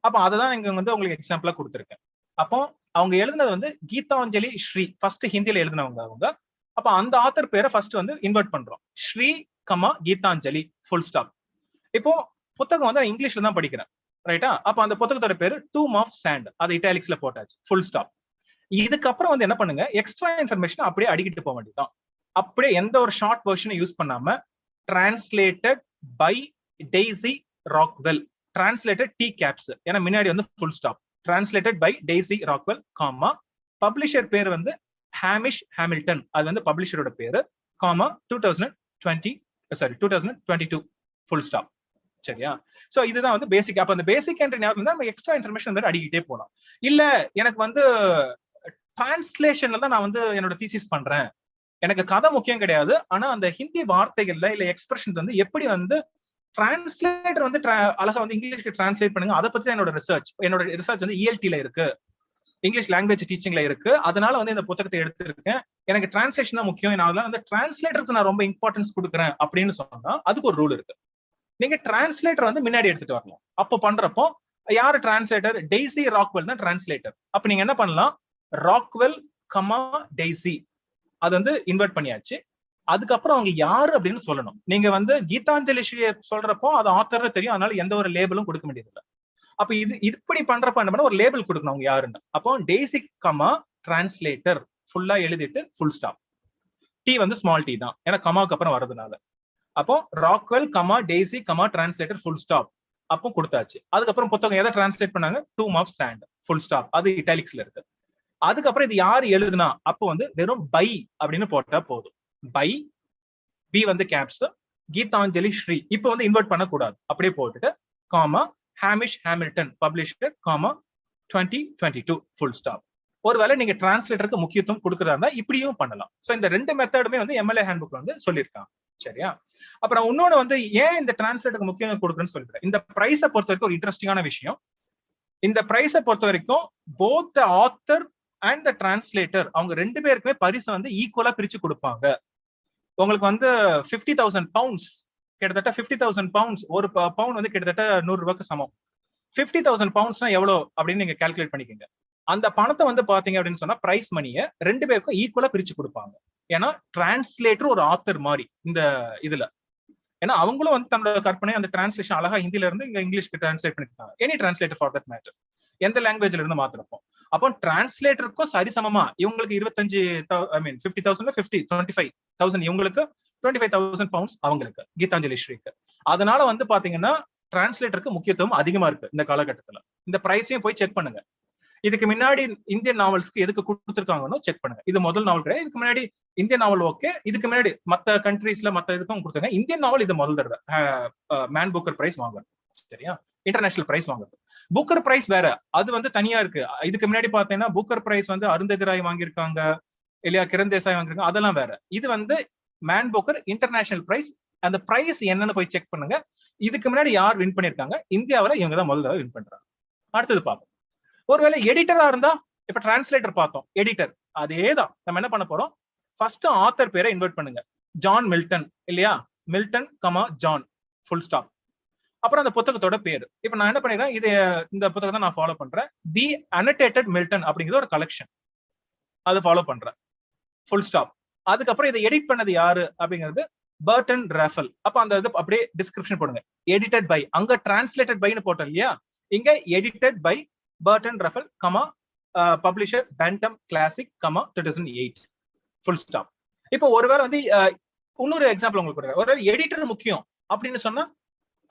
அப்ப அதுதான் இங்க வந்து உங்களுக்கு எக்ஸாம்பிளா கொடுத்திருக்கேன். அப்போ அவங்க எழுதினது வந்து கீதாஞ்சலி ஸ்ரீ, ஃபர்ஸ்ட் ஹிந்தியில எழுதினவங்க அவங்க. அப்ப அந்த ஆத்தர் பேரை ஃபர்ஸ்ட் வந்து இன்வெர்ட் பண்றோம், Shree comma Geetanjali full stop. இப்போ புத்தகம் வந்து நான் இங்கிலீஷ்ல தான் படிக்கிறேன், ரைட்டா? அப்ப அந்த புத்தகத்தோட பேரு டூம் ஆஃப் சாண்ட், அது இட்டாலிக்ஸ்ல போட்டாச்சு, ஃபுல் ஸ்டாப். இதுக்கப்புறம் வந்து என்ன பண்ணுங்க, எக்ஸ்ட்ரா இன்ஃபர்மேஷன் அப்படியே அடிக்கிட்டு போக வேண்டியதுதான். அப்படியே எந்த ஒரு ஷார்ட் வெர்ஷனை யூஸ் பண்ணாம translated by Daisy Rockwell, translated T caps, ஏன்னா முன்னாடி வந்து full stop, translated by Daisy Rockwell comma, publisher பேர் வந்து ஹாமிஷ் ஹாமில்டன், அது வந்து பப்ளிஷரோட பேரு, காமா 2022 ஃபுல் ஸ்டாப். சரியா? சோ இதுதான் வந்து பேசிக். அப்ப அந்த பேசிக் என்ட்ரி ஞாபகம் நம்ம எக்ஸ்ட்ரா இன்ஃபர்மேஷன் வந்து அடிக்கிட்டே போலாம். இல்ல எனக்கு வந்து டிரான்ஸ்லேஷன்ல தான் நான் வந்து என்னோட தீசிஸ் பண்றேன், எனக்கு கதை முக்கியம் கிடையாது, ஆனா அந்த ஹிந்தி வார்த்தைகள்ல இல்ல எக்ஸ்பிரஷன்ஸ் வந்து எப்படி வந்து டிரான்ஸ்லேட்டர் வந்து அழகா வந்து இங்கிலீஷ்க்கு டிரான்ஸ்லேட் பண்ணுங்க, அதை பத்தி என்னோட ரிசர்ச் வந்து ELT-ல இருக்கு, இங்கிலீஷ் லாங்குவேஜ் டீச்சிங்ல இருக்கு, அதனால வந்து இந்த புத்தகத்தை எடுத்திருக்கேன், எனக்கு டிரான்ஸ்லேஷன் தான் முக்கியம், அதனால அந்த டிரான்ஸ்லேட்டருக்கு நான் ரொம்ப இம்பார்ட்டன்ஸ் கொடுக்குறேன் அப்படின்னு சொன்னா அதுக்கு ஒரு ரூல் இருக்கு. நீங்க டிரான்ஸ்லேட்டர் வந்து முன்னாடி எடுத்துட்டு வரணும். அப்போ பண்றப்போ யாரு டிரான்ஸ்லேட்டர்? டெய்ஸி ராக்வெல் தான் டிரான்ஸ்லேட்டர். அப்ப நீங்க என்ன பண்ணலாம், ராக்வெல் கமா டெய்ஸி அது வந்து இன்வெர்ட் பண்ணியாச்சு. அதுக்கப்புறம் அவங்க யாரு அப்படின்னு சொல்லணும். நீங்க வந்து கீதாஞ்சலி ஸ்ரீ சொல்றப்போ அது ஆத்தர் தெரியும், அதனால எந்த ஒரு லேபிளும் கொடுக்க வேண்டியது இல்லை. அப்ப இது இப்படி பண்றப்ப என்ன பண்ண, ஒரு லேபிள் கொடுக்கணும் அவங்க யாருன்னு. அப்போ டெய்ஸி கமா டிரான்ஸ்லேட்டர் ஃபுல்லா எழுதிட்டு ஃபுல் ஸ்டாப். டி வந்து ஸ்மால் டி தான், ஏன்னா கமாவுக்கு அப்புறம் வரதுனால. அப்போ Rockwell comma daisy comma translator full stop, அப்போ கொடுத்தாச்சு. அதுக்கப்புறம் புத்தகம் எதை டிரான்ஸ்லேட் பண்ணாங்க? டூம் ஆஃப் சாண்ட் ஃபுல் ஸ்டாப், அது இட்டாலிக்ஸ்ல இருக்கு. அதுக்கப்புறம் இது யாரு எழுதுனா, அப்போ வந்து வெறும் பை அப்படின்னு போட்டா போதும். பை, பி வந்து கேப்ஸ், கீதாஞ்சலி ஸ்ரீ இப்போ வந்து இன்வெர்ட் பண்ணக்கூடாது, அப்படியே போட்டுட்டு comma Hamish Hamilton publisher comma 2022 full stop. ஒருவேளை நீங்க டிரான்ஸ்லேட்டருக்கு முக்கியத்துவம் கொடுக்கறதா இருந்தா இப்படியும் பண்ணலாம். சோ இந்த ரெண்டு மெத்தடுமே வந்து MLA ஹேண்ட்புக்ல வந்து சொல்லியிருக்காங்க. சரியா? அப்புறம் இன்னொன்னு வந்து ஏன் இந்த டிரான்ஸ்லேட்டருக்கு முக்கியம் கொடுக்குறேன்னு சொல்லிடுறேன். இந்த பிரைஸை பொறுத்த வரைக்கும் ஒரு இன்ட்ரெஸ்டிங்கான விஷயம், இந்த பிரைஸை பொறுத்த வரைக்கும் both the author and the translator அவங்க ரெண்டு பேருக்குமே பரிசு வந்து ஈக்குவலா பிரிச்சு கொடுப்பாங்க. உங்களுக்கு வந்து 50,000 பவுண்ட்ஸ், கிட்டத்தட்ட 50,000 பவுண்ட்ஸ், ஒரு பவுண்ட் வந்து கிட்டத்தட்ட 100 ரூபாய்க்கு சமம். 50,000 பவுண்ட்ஸ்னா எவ்வளவு அப்படின்னு நீங்க கால்குலேட் பண்ணிக்கோங்க. அந்த பணத்தை வந்து பாத்தீங்க அப்படின்னு சொன்னா பிரைஸ் மணியை ரெண்டு பேருக்கும் ஈக்குவலா பிரிச்சு கொடுப்பாங்க. ஏன்னா டிரான்ஸ்லேட்டர் ஒரு ஆத்தர் மாதிரி இந்த இதுல, ஏன்னா அவங்களும் வந்து தன்னோட கற்பனை அந்த டிரான்ஸ்லேஷன் அழகா ஹிந்தில இருந்து இங்க இங்கிலீஷ்க்கு டிரான்ஸ்லேட் பண்ணிருக்காங்க. Any translator for that matter, எந்த லாங்குவேஜ்ல இருந்து மாத்திரப்போ. அப்போ டிரான்ஸ்லேட்டருக்கும் சரிசமமா இவங்களுக்கு 50,000 25,000 இவங்களுக்கு, 25,000 பவுண்ட்ஸ் அவங்களுக்கு, கீதாஞ்சலி ஸ்ரீக்கு. அதனால வந்து பாத்தீங்கன்னா டிரான்ஸ்லேட்டருக்கு முக்கியத்துவம் அதிகமா இருக்கு இந்த காலகட்டத்துல. இந்த பிரைஸையும் போய் செக் பண்ணுங்க. இதுக்கு முன்னாடி இந்தியன் நாவல்ஸ்க்கு எதுக்கு கொடுத்துருக்காங்கன்னு செக் பண்ணுங்க. இது முதல் நாவல் கிடையாது, இதுக்கு முன்னாடி இந்தியன் நாவல் ஓகே, இதுக்கு முன்னாடி மத்த கண்ட்ரீஸ்ல மத்த இதுக்கும் கொடுத்தாங்க. இந்தியன் நாவல் இது முதல் தடவை மேன் புக்கர் பிரைஸ் வாங்குறது. சரியா? இன்டர்நேஷனல் பிரைஸ் வாங்குறது. புக்கர் பிரைஸ் வேற, அது வந்து தனியா இருக்கு. இதுக்கு முன்னாடி பாத்தீங்கன்னா புக்கர் பிரைஸ் வந்து அருந்ததிராய் வாங்கியிருக்காங்க இல்லையா, கிரண் தேசாய் வாங்கிருக்காங்க, அதெல்லாம் வேற. இது வந்து மேன் புக்கர் இன்டர்நேஷனல் பிரைஸ். அந்த பிரைஸ் என்னன்னு போய் செக் பண்ணுங்க. இதுக்கு முன்னாடி யார் வின் பண்ணிருக்காங்க? இந்தியாவில இவங்க தான் முதல் தடவை வின் பண்றாங்க. அடுத்தது பார்ப்போம். ஒருவேளை எடிட்டரா இருந்தா, இப்ப டிரான்ஸ்லேட்டர் பார்த்தோம், எடிட்டர் அதேதான். நம்ம என்ன பண்ண போறோம், ஃபர்ஸ்ட் ஆத்தர் பேரை இன்வெர்ட் பண்ணுங்க, ஜான் மில்டன் இல்லையா, Milton comma John full stop. அப்புறம் அந்த புத்தகத்தோட பேரு. இப்ப நான் என்ன பண்ணிருக்கேன், இது இந்த புத்தகத்தை நான் ஃபாலோ பண்றேன், தி அனடேட்டட் மில்டன் அப்படிங்கிற ஒரு கலெக்ஷன், அது ஃபாலோ பண்றேன் ஃபுல் ஸ்டாப். அதுக்கப்புறம் இதை எடிட் பண்ணது யாரு அப்படிங்கிறது பர்டன் ராஃபல். அப்ப அந்த இது அப்படியே டிஸ்கிரிப்ஷன் போடுங்க, எடிட்டட் பை, அங்க டிரான்ஸ்லேட்டட் பைன்னு போட்டோம் இல்லையா, இங்க edited by Burton Raffel comma publisher Bantam Classic comma 2008 full stop. இப்போ ஒருவேளை வந்து இன்னொரு எக்ஸாம்பிள் உங்களுக்கு கொடுக்குறேன். ஒருவேளை எடிட்டர் முக்கியம் அப்படின்னு சொன்னா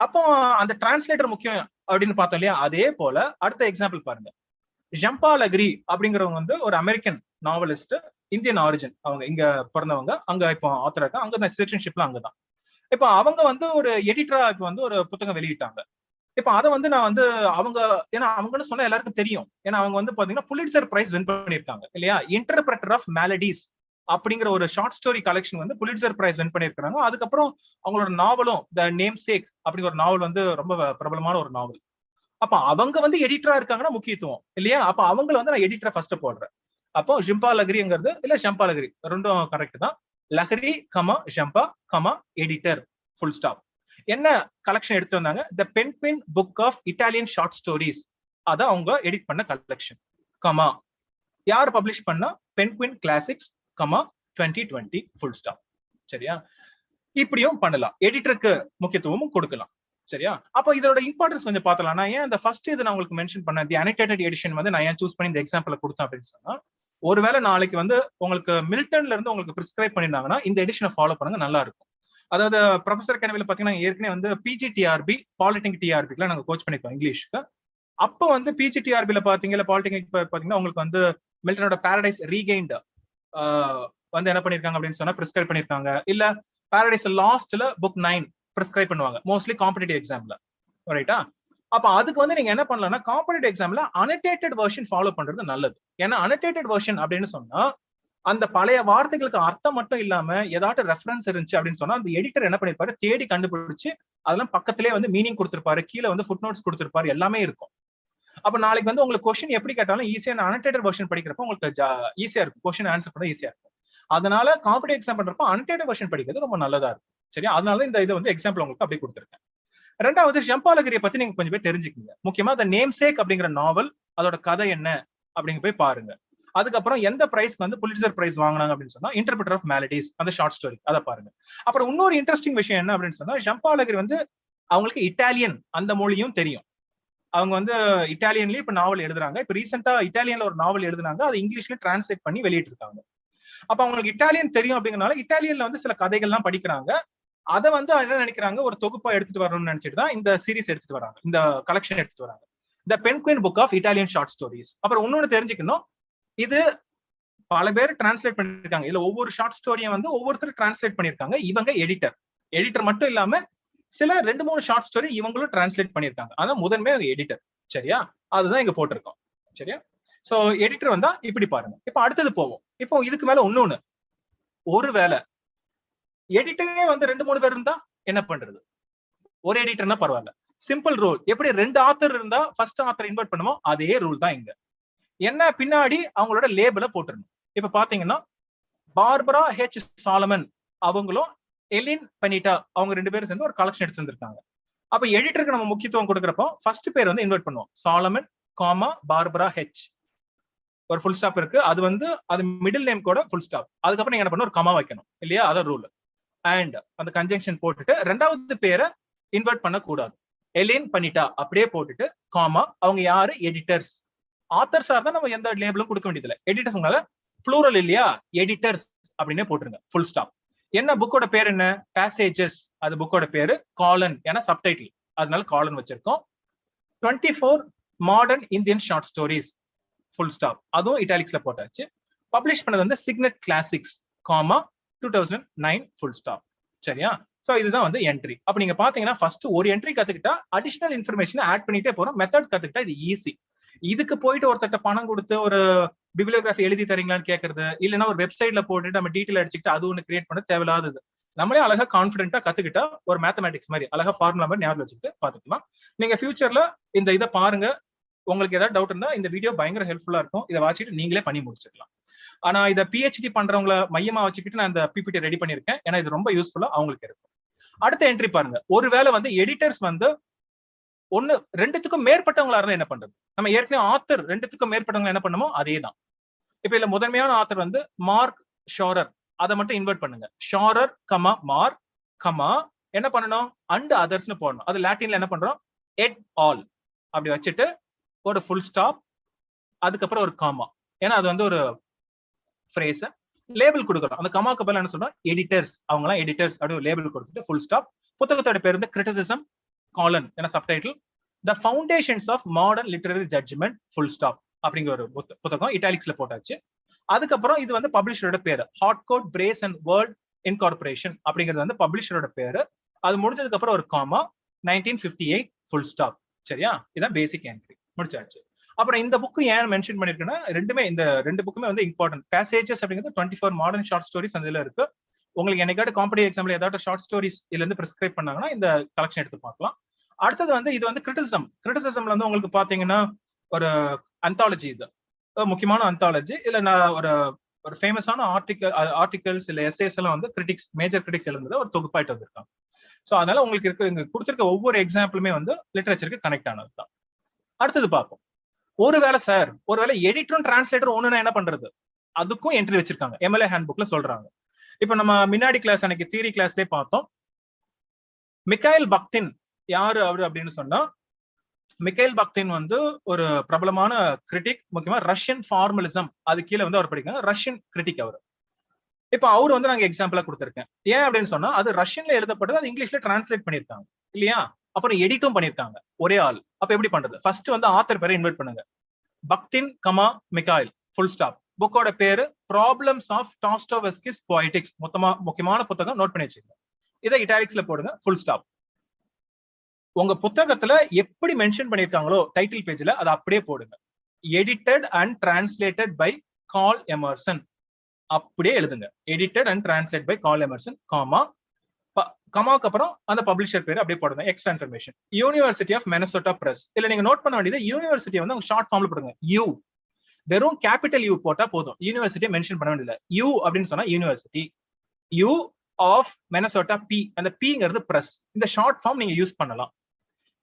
அப்போ அந்த டிரான்ஸ்லேட்டர் முக்கியம் அப்படின்னு பார்த்தோம் இல்லையா, அதே போல அடுத்த எக்ஸாம்பிள் பாருங்க. ஜம்பால் அக்ரி அப்படிங்கிறவங்க வந்து ஒரு அமெரிக்கன் நாவலிஸ்ட், இந்தியன் ஆரிஜின், அவங்க இங்க பிறந்தவங்க, அங்க இப்போ ஆத்தரா இருக்காங்க, அங்க சிட்டிசன்ஷிப்லாம் அங்கதான். இப்போ அவங்க வந்து ஒரு எடிட்டரா இப்போ வந்து ஒரு புத்தகம் வெளியிட்டாங்க. இப்ப அதை வந்து நான் வந்து அவங்க, ஏன்னா அவங்கன்னு சொன்னா எல்லாருக்கும் தெரியும், ஏன்னா அவங்க வந்து பாத்தீங்கன்னா புலிட்சர் பிரைஸ் வின் பண்ணிருக்காங்க இல்லையா, இன்டர்பிரட்டர் ஆஃப் மேலடிஸ் அப்படிங்கிற ஒரு ஷார்ட் ஸ்டோரி கலெக்ஷன் வந்து புலிட்சர் பிரைஸ் வின் பண்ணிருக்காங்க. அதுக்கப்புறம் அவங்களோட நாவலும் த நேம் சேக் அப்படிங்கிற ஒரு நாவல் வந்து ரொம்ப பிரபலமான ஒரு நாவல். அப்ப அவங்க வந்து எடிட்டரா இருக்காங்கன்னா முக்கியத்துவம் இல்லையா? அப்ப அவங்கள வந்து நான் எடிட்டரா ஃபர்ஸ்ட் போடுறேன். அப்போ ஷிம்பா லஹரிங்கிறது இல்ல ஷம்பா லஹரி ரெண்டும் கரெக்ட் தான். Lahiri comma Shampa comma editor full stop. என்ன கலெக்ஷன் எடுத்து வந்தாங்க? The Penguin book of Italian short stories. அத அவங்க எடிட் பண்ண கலெக்ஷன். கமா யார் பப்ளிஷ் பண்ணா? Penguin Classics comma 2020 full stop. சரியா? இப்படியும் பண்ணலாம். எடிட்டருக்கு முக்கியத்துவமும் கொடுக்கலாம். சரியா? அப்ப இதோட இம்பார்ட்டன்ஸ் கொஞ்சம் பார்த்தலாம். நான் ஏன் அந்த ஃபர்ஸ்ட் இது நான் உங்களுக்கு மென்ஷன் பண்ணேன், தி அனோடேட்டட் எடிஷன் வந்து நான் ஏன் சூஸ் பண்ணி இந்த எக்ஸாம்பிள் கொடுத்தேன் அப்படின்னு சொன்னா, ஒருவேளை நாளைக்கு வந்து உங்களுக்கு மில்டன்ல இருந்து உங்களுக்கு பிரிஸ்கிரைப் பண்ணிருந்தாங்கன்னா இந்த எடிஷனை ஃபாலோ பண்ணுங்க, நல்லா இருக்கும். அதாவது ப்ரொஃபசர் அகாடமில பாத்தீங்கன்னா ஏற்கனவே வந்து பிஜிடிஆர்பி பாலிடெக்னிக் டிஆர்பிக்கு நாங்க கோச் பண்ணிருக்கோம் இங்கிலீஷ்க்கு. அப்போ வந்து பிஜிடிஆர்பில பாத்தீங்க இல்ல பாலிடெக்னிக் பாத்தீங்கன்னா உங்களுக்கு வந்து மில்டனோட பாரடைஸ் ரீகெயின்ட் வந்து என்ன பண்ணிருக்காங்க அப்படின்னு சொன்னா பிரிஸ்கிரைப் பண்ணிருக்காங்க. இல்ல பாரடைஸ் லாஸ்ட்ல புக் 9 பிரிஸ்கிரைப் பண்ணுவாங்க மோஸ்ட்லி காம்படிட்டிவ் எக்ஸாம்ல. ரைட்டா? அப்ப அதுக்கு வந்து நீங்க என்ன பண்ணலாம்னா காம்படிட்டிவ் எக்ஸாம்ல அனோடேட்டட் வெர்ஷன் ஃபாலோ பண்றது நல்லது. ஏன்னா அனோடேட்டட் வெர்ஷன் அப்படின்னு சொன்னா அந்த பழைய வார்த்தைகளுக்கு அர்த்தம் மட்டும் இல்லாம ஏதாட்டும் ரெஃபரன்ஸ் இருந்துச்சு அப்படின்னு சொன்னா அந்த எடிட்டர் என்ன பண்ணிருப்பாரு, தேடி கண்டுபிடிச்சு அதெல்லாம் பக்கத்திலே வந்து மீனிங் கொடுத்திருப்பாரு, கீழே வந்து ஃபுட் நோட்ஸ் கொடுத்திருப்பாரு, எல்லாமே இருக்கும். அப்ப நாளைக்கு வந்து உங்களுக்கு கொஸ்டின் எப்படி கேட்டாலும் ஈஸியா அனோடேட்டட் வெர்ஷன் படிக்கிறப்ப உங்களுக்கு ஈஸியா இருக்கும், கொஸ்டின் ஆன்சர் பண்ண ஈஸியா இருக்கும். அதனால காம்படிட்டிவ் எக்ஸாம் பண்றப்ப அனோடேட்டட் வெர்ஷன் படிக்கிறது ரொம்ப நல்லதா இருக்கும். சரியா? அதனால இந்த இதை வந்து எக்ஸாம்பிள் உங்களுக்கு அப்படி கொடுத்திருக்கேன். ரெண்டாவது ஷம்பா லஹரியை பத்தி நீங்க கொஞ்சம் பேர் தெரிஞ்சுக்கீங்க. முக்கியமா அந்த நேம் சேக் அப்படிங்கிற நாவல் அதோட கதை என்ன அப்படிங்க போய் பாருங்க. அதுக்கப்புறம் எந்த பிரைஸ்க்கு வந்து புலிட்சர் பிரைஸ் வாங்கினாங்க அப்படின்னு சொன்னா இன்டர்பிரட்டர் ஆஃப் மேலடிஸ் அந்த ஷார்ட் ஸ்டோரி அதை பாருங்க. அப்புறம் இன்னொரு இன்ட்ரெஸ்டிங் விஷயம் என்ன அப்படின்னு சொன்னா ஷம்பா லஹரி வந்து அவங்களுக்கு இட்டாலியன் அந்த மொழியும் தெரியும். அவங்க வந்து இட்டாலியன்லயும் இப்ப நாவல் எழுதுறாங்க. இப்ப ரீசெண்டா இட்டாலியன்ல ஒரு நாவல் எழுதுனாங்க, அது இங்கிலீஷ்ல டிரான்ஸ்லேட் பண்ணி வெளியிட்டு இருக்காங்க. அப்ப அவங்களுக்கு இட்டாலியன் தெரியும் அப்படிங்கறனால இட்டாலியன்ல வந்து சில கதைகள்லாம் படிக்கிறாங்க. அதை வந்து என்ன நினைக்கிறாங்க, ஒரு தொகுப்பா எடுத்துட்டு வரணும்னு நினைச்சிட்டு தான் இந்த சீரிஸ் எடுத்துட்டு வராங்க, இந்த கலெக்ஷன் எடுத்துட்டு வராங்க, the Penguin book of Italian short stories. அப்புறம் இன்னொன்னு தெரிஞ்சுக்கணும், இது பல பேர் டிரான்ஸ்லேட் பண்ணிருக்காங்க. இல்ல ஒவ்வொரு ஷார்ட் ஸ்டோரியும் வந்து ஒவ்வொருத்தர் டிரான்ஸ்லேட் பண்ணிருக்காங்க. இவங்க எடிட்டர் மட்டும் இல்லாம சில 2-3 ஷார்ட் ஸ்டோரி இவங்களும் டிரான்ஸ்லேட் பண்ணிருக்காங்க. ஆனா முதன்மை எடிட்டர். சரியா? அதுதான் இங்க போட்டிருக்கோம். சரியா? சோ எடிட்டர் வந்தா இப்படி பாருங்க. இப்ப அடுத்தது போவோம். இப்போ இதுக்கு மேல இன்னொன்னு, ஒருவேளை எடிட்டரே வந்து 2-3 பேர் இருந்தா என்ன பண்றது? ஒரு எடிட்டர்னா பரவாயில்ல. Simple rule. எப்படி 2 ஆத்தர் இருந்தா ஃபர்ஸ்ட் ஆத்தர் இன்வெர்ட் பண்ணுமோ அதே ரூல் தான் இங்க. என்ன பின்னாடி அவங்களோட லேபிள போட்டுருணும். இப்ப பாத்தீங்கன்னா பார்பரா ஹெச் சாலமன் அவங்களும் எலின் பனிட்டா அவங்க 2 பேரும் சேர்ந்து ஒரு கலெக்ஷன் எடுத்து வந்திருக்காங்க. அப்ப எடிட்டருக்கு நம்ம முக்கியத்துவம் கொடுக்கறப்போ ஃபர்ஸ்ட் பேர் வந்து இன்வெர்ட் பண்ணுவோம். சாலமன் காமா பார்பரா ஹெச் ஒரு ஃபுல் ஸ்டாப் இருக்கு. அது வந்து அது மிடில் நேம் கூட ஃபுல் ஸ்டாப். அதுக்கப்புறம் நீங்க என்ன பண்ணணும், ஒரு கமா வைக்கணும் இல்லையா? அதான் ரூல். அண்ட் அந்த கன்ஜங்ஷன் போட்டுட்டு ரெண்டாவது பேரை இன்வெர்ட் பண்ண கூடாது. எலின் பனிட்டா அப்படியே போட்டுட்டு காமா அவங்க யாரு, எடிட்டர்ஸ். ஆத்தர்ஸா தான் நம்ம எந்த லேபிளும் கொடுக்க வேண்டியதில்லை. எடிட்டர்ஸ்னால ப்ளூரல் இல்லையா, எடிட்டர்ஸ் அப்படின்னே போட்டுருங்க ஃபுல் ஸ்டாப். என்ன புக்கோட பேர் என்ன, பேசேஜஸ். அது புக்கோட பேரு. காலன் ஏன்னா சப்டைட்டில், அதனால காலன் வச்சிருக்கோம். 24 modern Indian short stories full stop, அதுவும் இட்டாலிக்ஸ்ல போட்டாச்சு. பப்ளிஷ் பண்ணது வந்து signet classics gamma 2009 full stop. சரியா? சோ இதுதான் வந்து என்ட்ரி. அப்ப நீங்க பாத்தீங்கன்னா ஃபர்ஸ்ட் ஒரு என்ட்ரி கத்துக்கிட்டா அடிஷனல் இன்ஃபர்மேஷன் ஆட் பண்ணிட்டே போறோம். மெத்தட் கத்துக்கிட்டா இது ஈஸி. இதுக்கு போயிட்டு ஒருத்தட்ட பணம் கொடுத்து ஒரு பிப்ளியோகிராஃபி எழுதி தரீங்களான்னு கேட்கறது, இல்லைன்னா ஒரு வெப்சைட்ல போட்டுட்டு நம்ம டீட்டெயில் அடிச்சுக்கிட்டு அது ஒன்று கிரியேட் பண்ண தேவையில்லாதது. நம்மளே அழகா கான்பிடென்ட்டா கத்துக்கிட்டா ஒரு மேத்தமேட்டிக்ஸ் மாதிரி அழகா ஃபார்முலா மாதிரி ஞாபகம் வச்சுக்கிட்டு பாத்துக்கலாம். நீங்க ஃபியூச்சர்ல இந்த இதை பாருங்க. உங்களுக்கு ஏதாவது டவுட் இருந்தா இந்த வீடியோ பயங்கர ஹெல்ப்ஃபுல்லா இருக்கும். இதை வாசிட்டு நீங்களே பண்ணி முடிச்சிடலாம். ஆனா இதை பிஹெச்டி பண்றவங்களை மையமா வச்சுக்கிட்டு நான் இந்த பிபிடி ரெடி பண்ணிருக்கேன். ஏன்னா இது ரொம்ப யூஸ்ஃபுல்லா அவங்களுக்கு இருக்கும். அடுத்த என்ட்ரி பாருங்க. ஒருவேளை வந்து எடிட்டர்ஸ் வந்து ஒன்னு 2த்துக்கும் மேற்பட்டவங்களா இருந்தா என்ன பண்றது? நம்ம ஏற்கனவே ஆத்தர் 2த்துக்கும் மேற்பட்டவங்க என்ன பண்ணுமோ அதே தான். இப்ப இல்ல முதன்மையான ஆத்தர் வந்து மார்க் ஷோரர், அதை மட்டும் இன்வெர்ட் பண்ணுங்க. ஷோரர் கமா மார்க் கமா என்ன பண்ணணும், அண்ட் அதர்ஸ்னு போடணும். அது லாட்டின்ல என்ன பண்றோம், எட் ஆல் அப்படி வச்சுட்டு ஒரு ஃபுல் ஸ்டாப், அதுக்கப்புறம் ஒரு காமா. ஏன்னா அது வந்து ஒரு ஃப்ரேஸ் லேபிள் கொடுக்குறோம். அந்த கமாக்கு பதிலா என்ன சொல்றோம், எடிட்டர்ஸ். அவங்க எல்லாம் எடிட்டர்ஸ் அப்படி ஒரு லேபிள் கொடுத்துட்டு ஃபுல் ஸ்டாப். புத்தகத்தோட பேர் வந்து கிரிட்டிசிசம் காலன் என subtitle the foundations of modern literary judgment full stop அப்படிங்கிற ஒரு புத்தகம் இட்டாலிக்ஸ்ல போட்டாச்சு. அதுக்கப்புறம் இது வந்து பப்ளிஷரோட பேரு, ஹாட்கோட் பிரேஸ் அண்ட் வேர்ல்ட் இன்கார்பரேஷன் அப்படிங்கிறது வந்து பப்ளிஷரோட பேரு. அது முடிஞ்சதுக்கு அப்புறம் ஒரு காமா 1958 ஃபுல் ஸ்டாப். சரியா? இதான் பேசிக் என்ட்ரி முடிச்சாச்சு. அப்புறம் இந்த புக் ஏன் மென்ஷன் பண்ணிருக்குன்னா ரெண்டுமே இந்த ரெண்டு புக்குமே வந்து இம்பார்ட்டன்ட். பேசேஜஸ் அப்படிங்கிறது 24 மாடர்ன் ஷார்ட் ஸ்டோரிஸ் அதுல இருக்கு. உங்களுக்கு என்னைக்காவது காம்படிட்டிவ் எக்ஸாம்ல ஏதாவது ஷார்ட் ஸ்டோரிஸ் இதுல இருந்து பிரிஸ்கிரைப் பண்ணாங்கன்னா இந்த கலெக்ஷன் எடுத்து பார்க்கலாம். அடுத்தது வந்து இது வந்து கிரிட்டிசிசம்ல வந்து உங்களுக்கு பாத்தீங்கன்னா ஒரு அந்தாலஜி, இது முக்கியமான அந்தாலஜி. இல்ல நான் ஒரு ஃபேமஸான ஆர்டிகல்ஸ் இல்ல எஸ்ஏஸ் எல்லாம் வந்து கிரிட்டிக்ஸ், மேஜர் கிரிட்டிக்ஸ் எழுந்தது ஒரு தொகுப்பாயிட்டு வந்திருக்காங்க. சோ அதனால உங்களுக்கு இங்க கொடுத்திருக்க ஒவ்வொரு எக்ஸாம்பிளுமே வந்து லிட்டரேச்சருக்கு கனெக்ட் ஆனது தான். அடுத்தது பார்ப்போம். ஒருவேளை எடிட்டரும் டிரான்ஸ்லேட்டர் ஒண்ணுனா என்ன பண்றது, அதுக்கும் என்ட்ரி வச்சிருக்காங்க எம்எல்ஏ ஹேண்ட் புக்ல சொல்றாங்க. இப்ப நம்ம முன்னாடி கிளாஸ் அன்னைக்கு தியரி கிளாஸ்லயே பார்த்தோம். மிக்கைல் பக்தின் யாரு அவரு அப்படின்னு சொன்னா, மிக்கைல் பக்தின் வந்து ஒரு பிரபலமான கிரிட்டிக், முக்கியமா ரஷ்யன் ஃபார்மலிசம் அது கீழே வந்து அவர் படிக்காங்க, ரஷ்யன் கிரிட்டிக் அவர். இப்ப அவர் வந்து நாங்க எக்ஸாம்பிளா கொடுத்திருக்கேன். ஏன் அப்படின்னு சொன்னா அது ரஷ்யன்ல எழுதப்பட்டது, அது இங்கிலீஷ்ல டிரான்ஸ்லேட் பண்ணிருக்காங்க இல்லையா, அப்புறம் எடிட்டும் பண்ணிருக்காங்க ஒரே ஆள். அப்ப எப்படி பண்றது? ஃபர்ஸ்ட் வந்து ஆத்தர் பேரை இன்வைட் பண்ணுங்க, பக்தின் கமா மிக்கைல் ஃபுல் ஸ்டாப். புக்கோட பேரு ப்ராப்ளம்ஸ் ஆஃப் டாஸ்டோவெஸ்கிஸ் பொய்டிக்ஸ், முக்கியமான புத்தகம், நோட் பண்ணி வச்சுக்கோங்க. இதை இட்டாலிக்ஸ்ல போடுங்க, ஃபுல் ஸ்டாப். உங்க புத்தகத்துல எப்படி மென்ஷன் பண்ணிருக்காங்களோ டைட்டில் பேஜ்ல அதை அப்படியே போடுங்க. Edited and translated by Caryl Emerson, அப்படியே எழுதுங்க. Edited and translate by Caryl Emerson, கமாக்கு அப்புறம் அந்த பப்ளிஷர் பேர் அப்படியே போடுங்க. Extra information, university of Minnesota press. இல்ல நீங்க நோட் பண்ண வேண்டியது யூனிவர்சிட்டி வந்து ஷார்ட் ஃபார்ம்ல போடுங்க, யூ. வெறும் கேபிட்டல் யூ போட்டா போதும், யூனிவர்சிட்டியை மென்ஷன் பண்ண வேண்டியது. யூ அப்படின்னு சொன்னா university, U of Minnesota P, அந்த பிங்கிறது பிரஸ். இந்த ஷார்ட் ஃபார்ம் நீங்க யூஸ் பண்ணலாம்.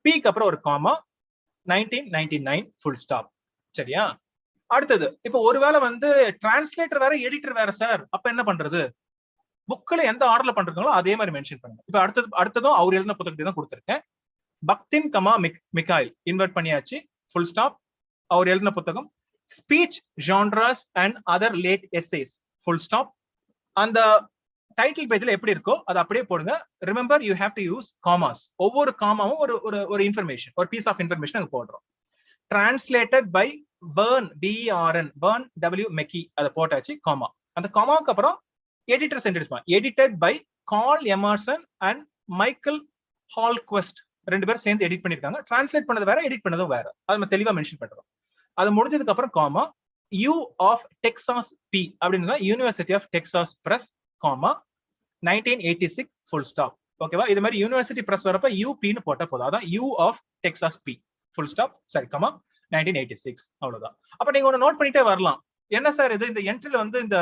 பிக்கு அப்புறம் ஒரு காமா, 1999 ஃபுல் ஸ்டாப். சரியா? அடுத்தது, இப்ப ஒருவேளை வந்து டிரான்ஸ்லேட்டர் வேற எடிட்டர் வேற சார், அப்ப என்ன பண்றது? புக்ல எந்த ஆர்டர்ல பண்றீங்களோ அதே மாதிரி மென்ஷன் பண்ணுங்க. இப்ப அடுத்ததும் அவர் எழுதின புத்தகத்தை தான் கொடுத்திருக்கேன். பக்தின் கமா மிக்கைல் இன்வெர்ட் பண்ணியாச்சு, ஃபுல் ஸ்டாப். அவர் எழுதின புத்தகம் speech genres and other late essays, full stop. அந்த டைட்டில் பேஜ்ல எப்படி இருக்கோ அதை அப்படியே போடுங்க. Remember you have to use commas. ஒவ்வொரு காமாவும் ஒரு இன்ஃபர்மேஷன், ஒரு பீஸ் ஆஃப் இன்ஃபர்மேஷன் அங்க போடுறோம். Translated by Bern, BERN, Bern W McGee, அதை போட்டாச்சு, காமா. அந்த காமாக்கு அப்புறம் editor sentence, edited by Caryl Emerson and Michael Holquist, ரெண்டு பேரும் சேர்ந்து எடிட் பண்ணிருக்காங்க. டிரான்ஸ்லேட் பண்ணது வேற, எடிட் பண்ணதும் வேற, அது நம்ம தெளிவா மென்ஷன் பண்றோம். அது முடிஞ்சதுக்கு அப்புறம் comma, U of Texas P அப்படின்னு university of Texas press, comma 1986 full stop. ஓகேவா? இது மாதிரி யூனிவர்சிட்டி பிரஸ் வரப்ப யூபின்னு போட்டா போதும், அதான் U of Texas P full stop. சரி, கமா 1986, அவ்வளவுதான். அப்ப நீங்க ஒன்னு நோட் பண்ணிட்டே வரலாம். என்ன சார் இது, இந்த என்ட்ரில வந்து இந்த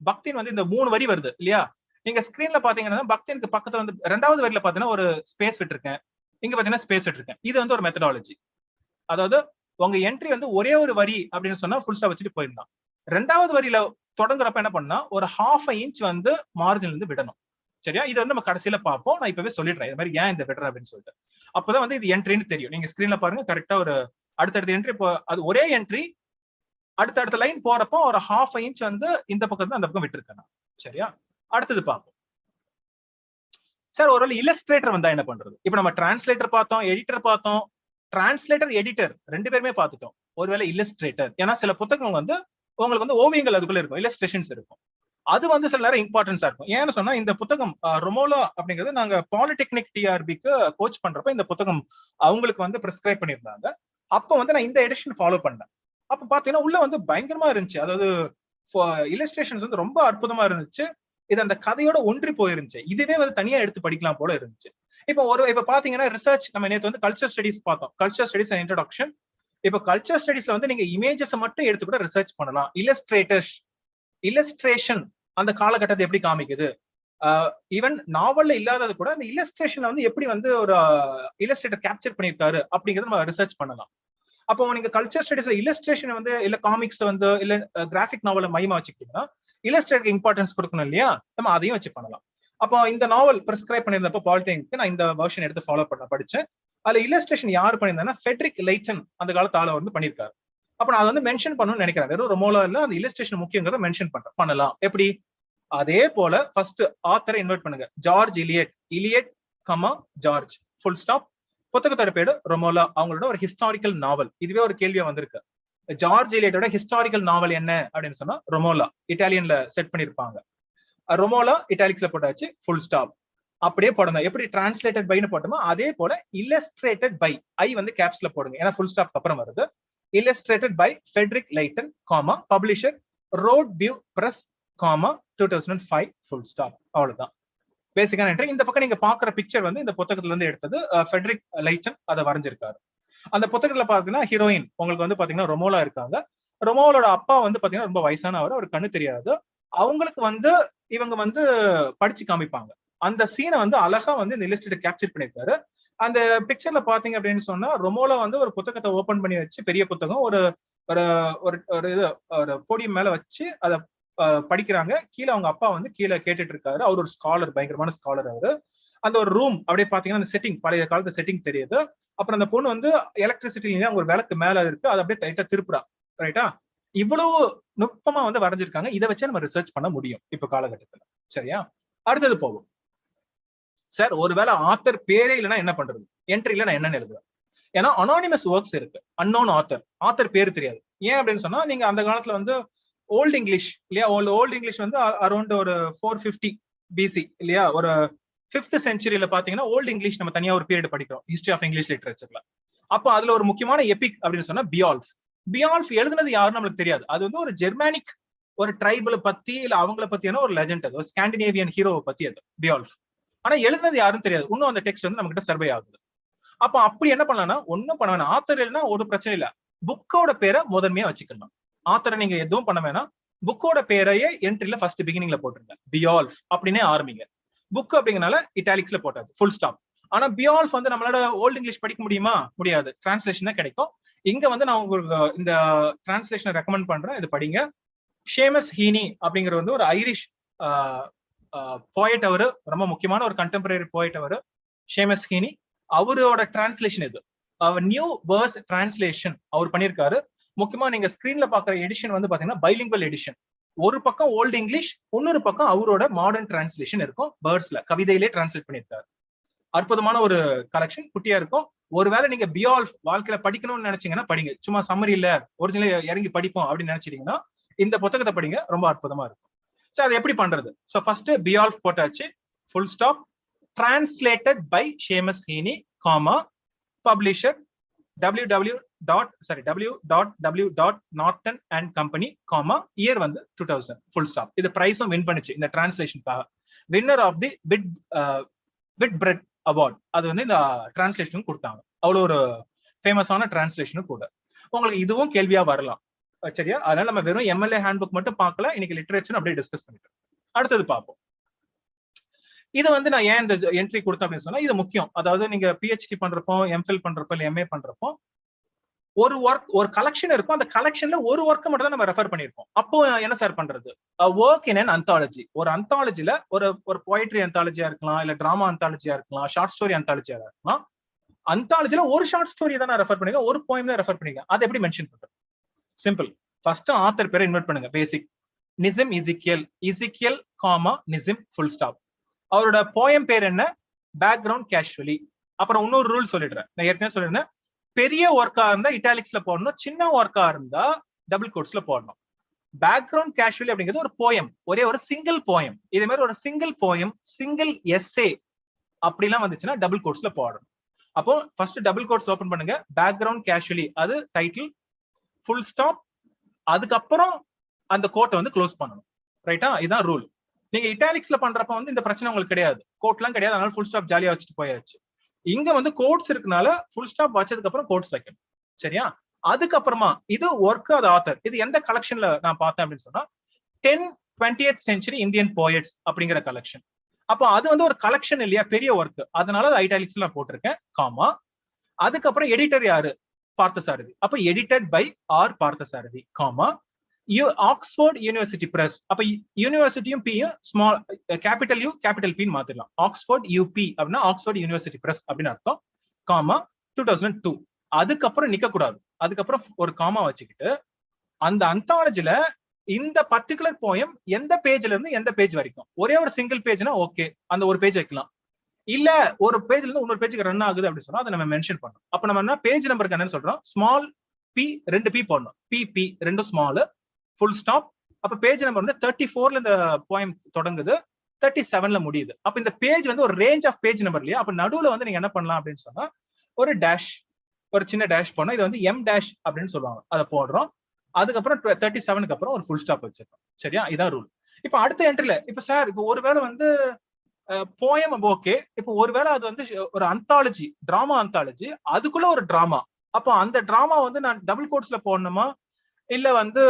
பக்தின் வந்து இந்த 3 வரி வருது இல்லையா? நீங்க ஸ்கிரீன்ல பாத்தீங்கன்னா பக்தினுக்கு பக்கத்துல வந்து 2வது வரியில பாத்தீங்கன்னா ஒரு ஸ்பேஸ் விட்டுருக்கேன், இங்க பாத்தீங்கன்னா ஸ்பேஸ் விட்டுருக்கேன். இது வந்து ஒரு மெத்தடாலஜி. அதாவது உங்க என்ட்ரி வந்து ஒரே ஒரு வரி அப்படின்னு சொன்னா ஃபுல் ஸ்டாப் வச்சுட்டு போயிருந்தான். 2வது வரியில தொடங்குறப்ப என்ன பண்ணா ஒரு 1/2 இன்ச் வந்து மார்ஜின்ல இருந்து விடணும். சரியா? இது வந்து நம்ம கடைசியில பார்ப்போம். நான் இப்பவே சொல்லிடுறேன் இது மாதிரி ஏன் இந்த விடுறேன் அப்படின்னு சொல்லிட்டு. அப்பதான் வந்து இது என்ட்ரின்னு தெரியும். நீங்க ஸ்கிரீன்ல பாருங்க, கரெக்டா ஒரு அடுத்தடுத்த என்ட்ரி, அது ஒரே என்ட்ரி, அடுத்த லைன் போறப்போ ஒரு 1/2 இன்ச் வந்து இந்த பக்கம் அந்த பக்கம் விட்டுருக்கேன். சரியா? அடுத்தது பார்ப்போம். சார் ஒருவேளை இல்லஸ்ட்ரேட்டர் வந்தா என்ன பண்றது? இப்ப நம்ம டிரான்ஸ்லேட்டர் பார்த்தோம், எடிட்டர் பார்த்தோம், டிரான்ஸ்லேட்டர் எடிட்டர் ரெண்டு பேருமே பார்த்துட்டோம். ஒருவேளை இல்லஸ்ட்ரேட்டர், ஏன்னா சில புத்தகங்கள் வந்து உங்களுக்கு வந்து ஓவியங்கள் அதுக்குள்ள இருக்கும், இல்லஸ்ட்ரேஷன்ஸ் இருக்கும். அது வந்து சில நேரம் இம்பார்ட்டன்ஸா இருக்கும். ஏன்னு சொன்னா இந்த புத்தகம் ரொமோலா அப்படிங்கிறது நாங்க பாலிடெக்னிக் டிஆர்பிக்கு கோச் பண்றப்ப இந்த புத்தகம் அவங்களுக்கு வந்து பிரிஸ்கிரைப் பண்ணியிருந்தாங்க. அப்ப வந்து நான் இந்த எடிஷன் ஃபாலோ பண்ணேன். அப்ப பாத்தீங்கன்னா உள்ள வந்து பயங்கரமா இருந்துச்சு. அதாவது இல்லஸ்ட்ரேஷன்ஸ் வந்து ரொம்ப அற்புதமா இருந்துச்சு. இது அந்த கதையோட ஒன்றி போயிருந்துச்சு. இதுவே வந்து தனியா எடுத்து படிக்கலாம் போல இருந்துச்சு. இப்ப பாத்தீங்கன்னா ரிசர்ச், நம்ம நேற்று வந்து கல்ச்சர் ஸ்டடிஸ் பார்த்தோம், கல்ச்சர் ஸ்டடிஸ் அண்ட் இன்ட்ரோடக்ஷன். இப்ப கல்ச்சர் ஸ்டடிஸ்ல வந்து நீங்க இமேஜஸ் மட்டும் எடுத்து கூட ரிசர்ச் பண்ணலாம். இல்லஸ்ட்ரேஷன் அந்த காலகட்டத்தை எப்படி காமிக்குது, ஈவன் நாவல்ல இல்லாதது கூட அந்த இல்லஸ்ட்ரேஷன் வந்து எப்படி வந்து ஒரு இல்லஸ்ட்ரேட்டர் கேப்சர் பண்ணிருக்காரு அப்படிங்கறத நம்ம ரிசர்ச் பண்ணலாம். அப்போ நீங்க கல்ச்சர் ஸ்டடிஸ்ல இல்லஸ்ட்ரேஷன் வந்து இல்ல காமிக்ஸ் வந்து இல்ல கிராஃபிக் நாவல மையமா வச்சுக்கிட்டீங்கன்னா இல்லஸ்ட்ரேட்டருக்கு இம்பார்ட்டன்ஸ் கொடுக்கணும் இல்லையா, நம்ம அதையும் வச்சு பண்ணலாம். அப்போ இந்த நாவல் பிரிஸ்கிரைப் பண்ணியிருந்தப்போ பாலிடெக்னிக்கு நான் இந்த வெர்ஷன் எடுத்து ஃபாலோ படிச்சேன். அதுல இல்லஸ்ட்ரேஷன் யார் பண்ணியிருந்தா ஃபெட்ரிக் லைட்சன் அந்த காலத்து ஆள வந்து பண்ணிருக்காரு. அப்ப நான் அதை வந்து மென்ஷன் பண்ணணும்னு நினைக்கிறேன். வெறும் ரொமோலா இல்ல, அந்த இல்லஸ்ட்ரேஷன் முக்கியங்கிறத மென்ஷன் பண்ணலாம். எப்படி? அதே போல ஃபர்ஸ்ட் ஆத்தரை இன்வைட் பண்ணுங்க, George Eliot comma George full stop. புத்தகத்தோட பேரு ரொமோலா, அவங்களோட ஒரு ஹிஸ்டாரிக்கல் நாவல். இதுவே ஒரு கேள்வியா வந்திருக்கு, ஜார்ஜ் இலியட்டோட ஹிஸ்டாரிக்கல் நாவல் என்ன அப்படின்னு சொன்னா ரொமோலா, இட்டாலியன்ல செட் பண்ணிருப்பாங்க. ரொமோலா இட்டாலிக்ஸ்ல போட்டாச்சு, ஃபுல் ஸ்டாப். அப்படியே போடணும். எப்படி டிரான்ஸ்லேட்டட் பைன்னு போட்டோமோ அதே போல இல்லஸ்ட்ரேட்டட் பை, ஐ வந்து கேப்ஸ்ல போடுங்க, ஏன்னா ஃபுல் ஸ்டாப் அப்புறம் வருது. illustrated by Frederick Leighton, comma, publisher Road View Press, comma, 2005, full stop. அவ்வளவுதான் பேசிக்கான என்ட்ரி. இந்த பக்கம் நீங்க பாக்குற பிக்சர் வந்து இந்த புத்தகத்துல இருந்து எடுத்தது. ஃபெட்ரிக் லைட்டன் அதை வரைஞ்சிருக்காரு. அந்த புத்தகத்துல பாத்தீங்கன்னா ஹீரோயின் உங்களுக்கு வந்து பாத்தீங்கன்னா ரொமோலா இருக்காங்க. ரொமோலோட அப்பா வந்து பாத்தீங்கன்னா ரொம்ப வயசானவர், அவர் கண்ணு தெரியாது. அவங்களுக்கு வந்து இவங்க வந்து படிச்சு காமிப்பாங்க. அந்த சீனை வந்து அழகா வந்து இந்த இல்லஸ்ட்ரேட்டர் கேப்சர் பண்ணிருக்காரு. அந்த பிக்சர்ல பாத்தீங்க அப்படின்னு சொன்னா ரொமோலா வந்து ஒரு புத்தகத்தை ஓபன் பண்ணி வச்சு, பெரிய புத்தகம், ஒரு ஒரு போடியம் மேல வச்சு அதை படிக்கிறாங்க. கீழே அவங்க அப்பா வந்து கீழே கேட்டுட்டு இருக்காரு. அவர் ஒரு ஸ்காலர், பயங்கரமான ஸ்காலர் அவரு. அந்த ஒரு ரூம் அப்படியே பாத்தீங்கன்னா அந்த செட்டிங், பழைய காலத்து செட்டிங் தெரியுது. அப்புறம் அந்த பொண்ணு வந்து எலக்ட்ரிசிட்டி ஒரு விளக்கு மேல இருக்கு, அது அப்படியே டைட்டா திருப்புறா. ரைட்டா? இவ்வளவு நுட்பமா வந்து வரைஞ்சிருக்காங்க. இதை வச்சே நம்ம ரிசர்ச் பண்ண முடியும் இப்ப காலகட்டத்துல. சரியா? அடுத்தது போவோம். சார், ஒருவேளை ஆத்தர் பேரே இல்லைன்னா என்ன பண்றது? என்ட்ரில நான் என்னன்னு எழுதுவேன்? ஏன்னா அனானிமஸ் ஒர்க்ஸ் இருக்கு, அன்னோன் ஆத்தர் பேர் தெரியாது. ஏன் அப்படின்னு சொன்னா நீங்க அந்த காலத்துல வந்து ஓல்டு இங்கிலீஷ் இல்லையா, ஓல்டு இங்கிலீஷ் வந்து அரௌண்ட் ஒரு 450 பிசி இல்லையா, ஒரு 5th செஞ்சுரியில பாத்தீங்கன்னா ஓல்டு இங்கிலீஷ் நம்ம தனியா ஒரு பீரியட் படிக்கிறோம், ஹிஸ்டரி ஆஃப் இங்கிலீஷ் லிட்டரேச்சர்ல. அப்போ அதுல ஒரு முக்கியமான எபிக் அப்படின்னு சொன்னா பியால்ஃப் எழுதுனது யாருன்னு நம்மளுக்கு தெரியாது. அது வந்து ஒரு ஜெர்மானிக் ஒரு ட்ரைபிளை பத்தி இல்ல அவங்கள பத்தியான ஒரு லெஜண்ட், அது ஒரு ஸ்காண்டினேவியன் ஹீரோவை பத்தி அது பியால்ஃப். ஆனா எழுதுனது யாருன்னு தெரியாது. இன்னும் அந்த டெக்ஸ்ட் வந்து நம்ம கிட்ட சர்வே ஆகுது. அப்ப அப்படி என்ன பண்ணலாம்னா, ஒன்னும் பண்ண வேணாம். ஆத்தர் இல்லைன்னா ஒரு பிரச்சனை இல்ல, புக்கோட பேரை முதன்மையா வச்சுக்கலாம். ஆத்தரை நீங்க எதுவும் பண்ண வேணாம், புக்கோட பேரையே என்ட்ரில ஃபர்ஸ்ட் பிகினிங்ல போட்டுருங்க. பியால்ஃப் அப்படின்னே ஆரம்பிங்க. புக் அப்படிங்கனால இட்டாலிக்ஸ்ல போட்டாது, ஃபுல் ஸ்டாப். ஆனா பியால்ஃப் வந்து நம்மளால ஓல்டு இங்கிலீஷ் படிக்க முடியுமா? முடியாது. டிரான்ஸ்லேஷன் தான் கிடைக்கும். இங்க வந்து நான் உங்களுக்கு இந்த டிரான்ஸ்லேஷனை ரெக்கமெண்ட் பண்றேன், இது படிங்க. ஷேமஸ் ஹீனி அப்படிங்கிற வந்து ஒரு ஐரிஷ் போயட். அவரு ரொம்ப முக்கியமான ஒரு கண்டெம்பரரி போயட். அவரு ஷேமஸ் ஹீனி. அவரோட டிரான்ஸ்லேஷன் இது, நியூ வேர்ஸ் டிரான்ஸ்லேஷன் அவர் பண்ணியிருக்காரு. முக்கியமா நீங்க ஸ்கிரீன்ல பாக்குற எடிஷன் வந்து பாத்தீங்கன்னா பைலிங்குவல் எடிஷன். ஒரு பக்கம் ஓல்டு இங்கிலீஷ், இன்னொரு பக்கம் அவரோட மாடர்ன் டிரான்ஸ்லேஷன் இருக்கும். வேர்ட்ஸ்ல, கவிதையிலே டிரான்ஸ்லேட் பண்ணியிருக்காரு. அற்புதமான ஒரு கலெக்ஷன், குட்டியா இருக்கும். ஒருவேளை நீங்க பியால்ஃப் வாழ்க்கையில படிக்கணும்னு நினைச்சீங்கன்னா படிங்க. சும்மா சம்மரி இல்ல, ஒரிஜினல் இறங்கி படிப்போம் அப்படின்னு நினைச்சிட்டீங்கன்னா இந்த புத்தகத்தை படிங்க, ரொம்ப அற்புதமா இருக்கும். சோ அதை எப்படி பண்றது? சோ ஃபர்ஸ்ட் பியால்ஃப் போட்டாச்சு, full stop. Translated by Seamus Heaney, comma, publisher w.w.norton and company, comma, year வந்து 2000, full stop. இது பிரைஸும் வின் பண்ணுச்சு இந்த டிரான்ஸ்லேஷனுக்காக. Winner of the Whitbread award அது வந்து இந்த டிரான்ஸ்லேஷனுக்கு கொடுத்தாங்க. அவ்வளவு ஒரு ஃபேமஸான டிரான்ஸ்லேஷனும் கூட. உங்களுக்கு இதுவும் கேள்வியா வரலாம், சரியா? அதனால நம்ம வெறும் MLA ஹேண்ட்புக் மட்டும் பார்க்கல, இன்னைக்கு லிட்டரேச்சர் அப்படியே டிஸ்கஸ் பண்ணிட்டோம். அடுத்தது பார்ப்போம். இது வந்து நான் ஏன் இந்த என்ட்ரி கொடுத்தேன் அப்படின்னு சொன்னா இது முக்கியம். அதாவது நீங்க PhD பண்றப்போ, MPhil பண்றப்போ, இல்ல MA பண்றப்போ ஒரு ஒர்க், ஒரு கலெக்ஷன் இருக்கும். அந்த கலெக்ஷன்ல ஒரு ஒர்க்கை மட்டும் தான் நம்ம ரெஃபர் பண்ணிருப்போம். அப்போ என்ன சார் பண்றது? Work in an anthology. ஒரு அந்தாலஜில ஒரு போயட்ரி அந்தாலஜியா இருக்கலாம், இல்ல டிராமா அந்தாலஜியா இருக்கலாம், ஷார்ட் ஸ்டோரி அந்தாலஜியா இருக்கலாம். அந்தாலஜில ஒரு ஷார்ட் ஸ்டோரி தான் ரெஃபர் பண்ணிக்க, ஒரு போயம் தான் ரெஃபர் பண்ணிக்க. அதை எப்படி மென்ஷன் பண்றது? சிம்பிள். ஃபர்ஸ்ட் ஆத்தர் பேரை இன்வெர்ட் பண்ணுங்க. பேசிக் Nissim இசிக்கியல், gamma, Nissim, full stop. அவரோட போயம் பேர் என்ன? Background casually. அப்புறம் இன்னொரு ரூல் சொல்லிடுறேன், நான் ஏற்கனவே சொல்லிருந்தேன். பெரிய ஒர்க்கா இருந்தா இட்டாலிக்ஸ்ல போடணும், சின்ன ஒர்க்கா இருந்தா டபுள் கோட்ஸ்ல போடணும். பேக்ரவுண்ட் கேஷுவலி அப்படிங்கிறது ஒரு போயம், ஒரே ஒரு சிங்கிள் போயம். இதே மாதிரி ஒரு சிங்கிள் போயம், சிங்கிள் எஸ்ஸே அப்படிலாம் வந்துச்சுன்னா டபுள் கோட்ஸ்ல போடணும். அப்போ ஃபர்ஸ்ட் டபுள் கோட்ஸ் ஓபன் பண்ணுங்க. பேக்ரவுண்ட் கேஷுவலி, அது டைட்டில், ஃபுல் ஸ்டாப். அதுக்கப்புறம் அந்த கோட்டை வந்து க்ளோஸ் பண்ணணும். ரைட்டா? இதுதான் ரூல். நீங்க இட்டாலிக்ஸ்ல பண்றப்ப வந்து இந்த பிரச்சனை உங்களுக்கு கிடையாது, கோட்லாம் கிடையாது. அதனால ஃபுல் ஸ்டாப் ஜாலியா வச்சுட்டு போயாச்சு. இங்க வந்து கோட்ஸ் இருக்கனால ஃபுல் ஸ்டாப் வச்சதுக்கு அப்புறம் கோட்ஸ் வைக்கணும். சரியா? அதுக்கப்புறமா இது ஒர்க், அது ஆத்தர். இது எந்த கலெக்ஷன்ல நான் பார்த்தேன் அப்படின்னு சொன்னா 10-20th century இந்தியன் போயட்ஸ் அப்படிங்கிற கலெக்ஷன். அப்போ அது வந்து ஒரு கலெக்ஷன் இல்லையா, பெரிய ஒர்க். அதனால அது ஐட்டாலிக்ஸ்ல போட்டிருக்கேன், காமா. அதுக்கப்புறம் எடிட்டர் யாரு? பார்த்தசாரதி. அப்ப edited by R Parthasarathy, comma. Oxford University Press. அப்ப யூனிவர்சிட்டியும் பியும் ஸ்மால், கேபிட்டல் யூ கேபிட்டல் பின்னு மாத்திடலாம். ஆக்ஸ்போர்ட் யூபி அப்படின்னா ஆக்ஸ்போர்ட் யூனிவர்சிட்டி பிரஸ் அப்படின்னு அர்த்தம், காமா, 2002. அதுக்கப்புறம் நிக்க கூடாது, அதுக்கப்புறம் ஒரு காமா வச்சுக்கிட்டு அந்த அந்தாலஜில இந்த பர்டிகுலர் போயம் எந்த பேஜ்ல இருந்து எந்த பேஜ் வரைக்கும், ஒரே ஒரு சிங்கிள் பேஜ்னா ஓகே, அந்த ஒரு பேஜ் வைக்கலாம். இல்ல ஒரு பேஜ்ல இருந்து இன்னொரு பேஜுக்கு ரன் ஆகுது அப்படின்னு சொன்னா அதை நம்ம மென்ஷன் பண்ணணும். அப்ப நம்ம என்ன பேஜ் நம்பருக்கு என்னன்னு சொல்றோம்? ஸ்மால் பி, 2 பி போடணும். பி ரெண்டும் ஸ்மால், ஃபுல் ஸ்டாப். அப்ப பேஜ் நம்பர் வந்து 34ல இந்த போயம் தொடங்குது, 37ல முடியுது. அப்ப இந்த பேஜ் வந்து ஒரு ரேஞ்ச் ஆஃப் பேஜ் நம்பர் இல்லையா? அப்ப நடுவுல வந்து நீங்க என்ன பண்ணலாம் அப்படின்னு சொன்னா ஒரு டேஷ், ஒரு சின்ன டேஷ் போடணும். இது வந்து எம் டேஷ் அப்படின்னு சொல்லுவாங்க. அதை போடுறோம். அதுக்கப்புறம் 37க்கு அப்புறம் ஒரு ஃபுல் ஸ்டாப் வச்சிருக்கோம். சரியா? இதான் ரூல். இப்ப அடுத்த என்ட்ரில இப்ப சார் இப்ப ஒருவேளை வந்து போயம் ஓகே, இப்போ ஒருவேளை அது வந்து ஒரு அந்தாலஜி, டிராமா அந்தாலஜி, அதுக்குள்ள ஒரு டிராமா. அப்போ அந்த டிராமா வந்து நான் டபுள் கோட்ஸ்ல போடணுமா இல்ல வந்து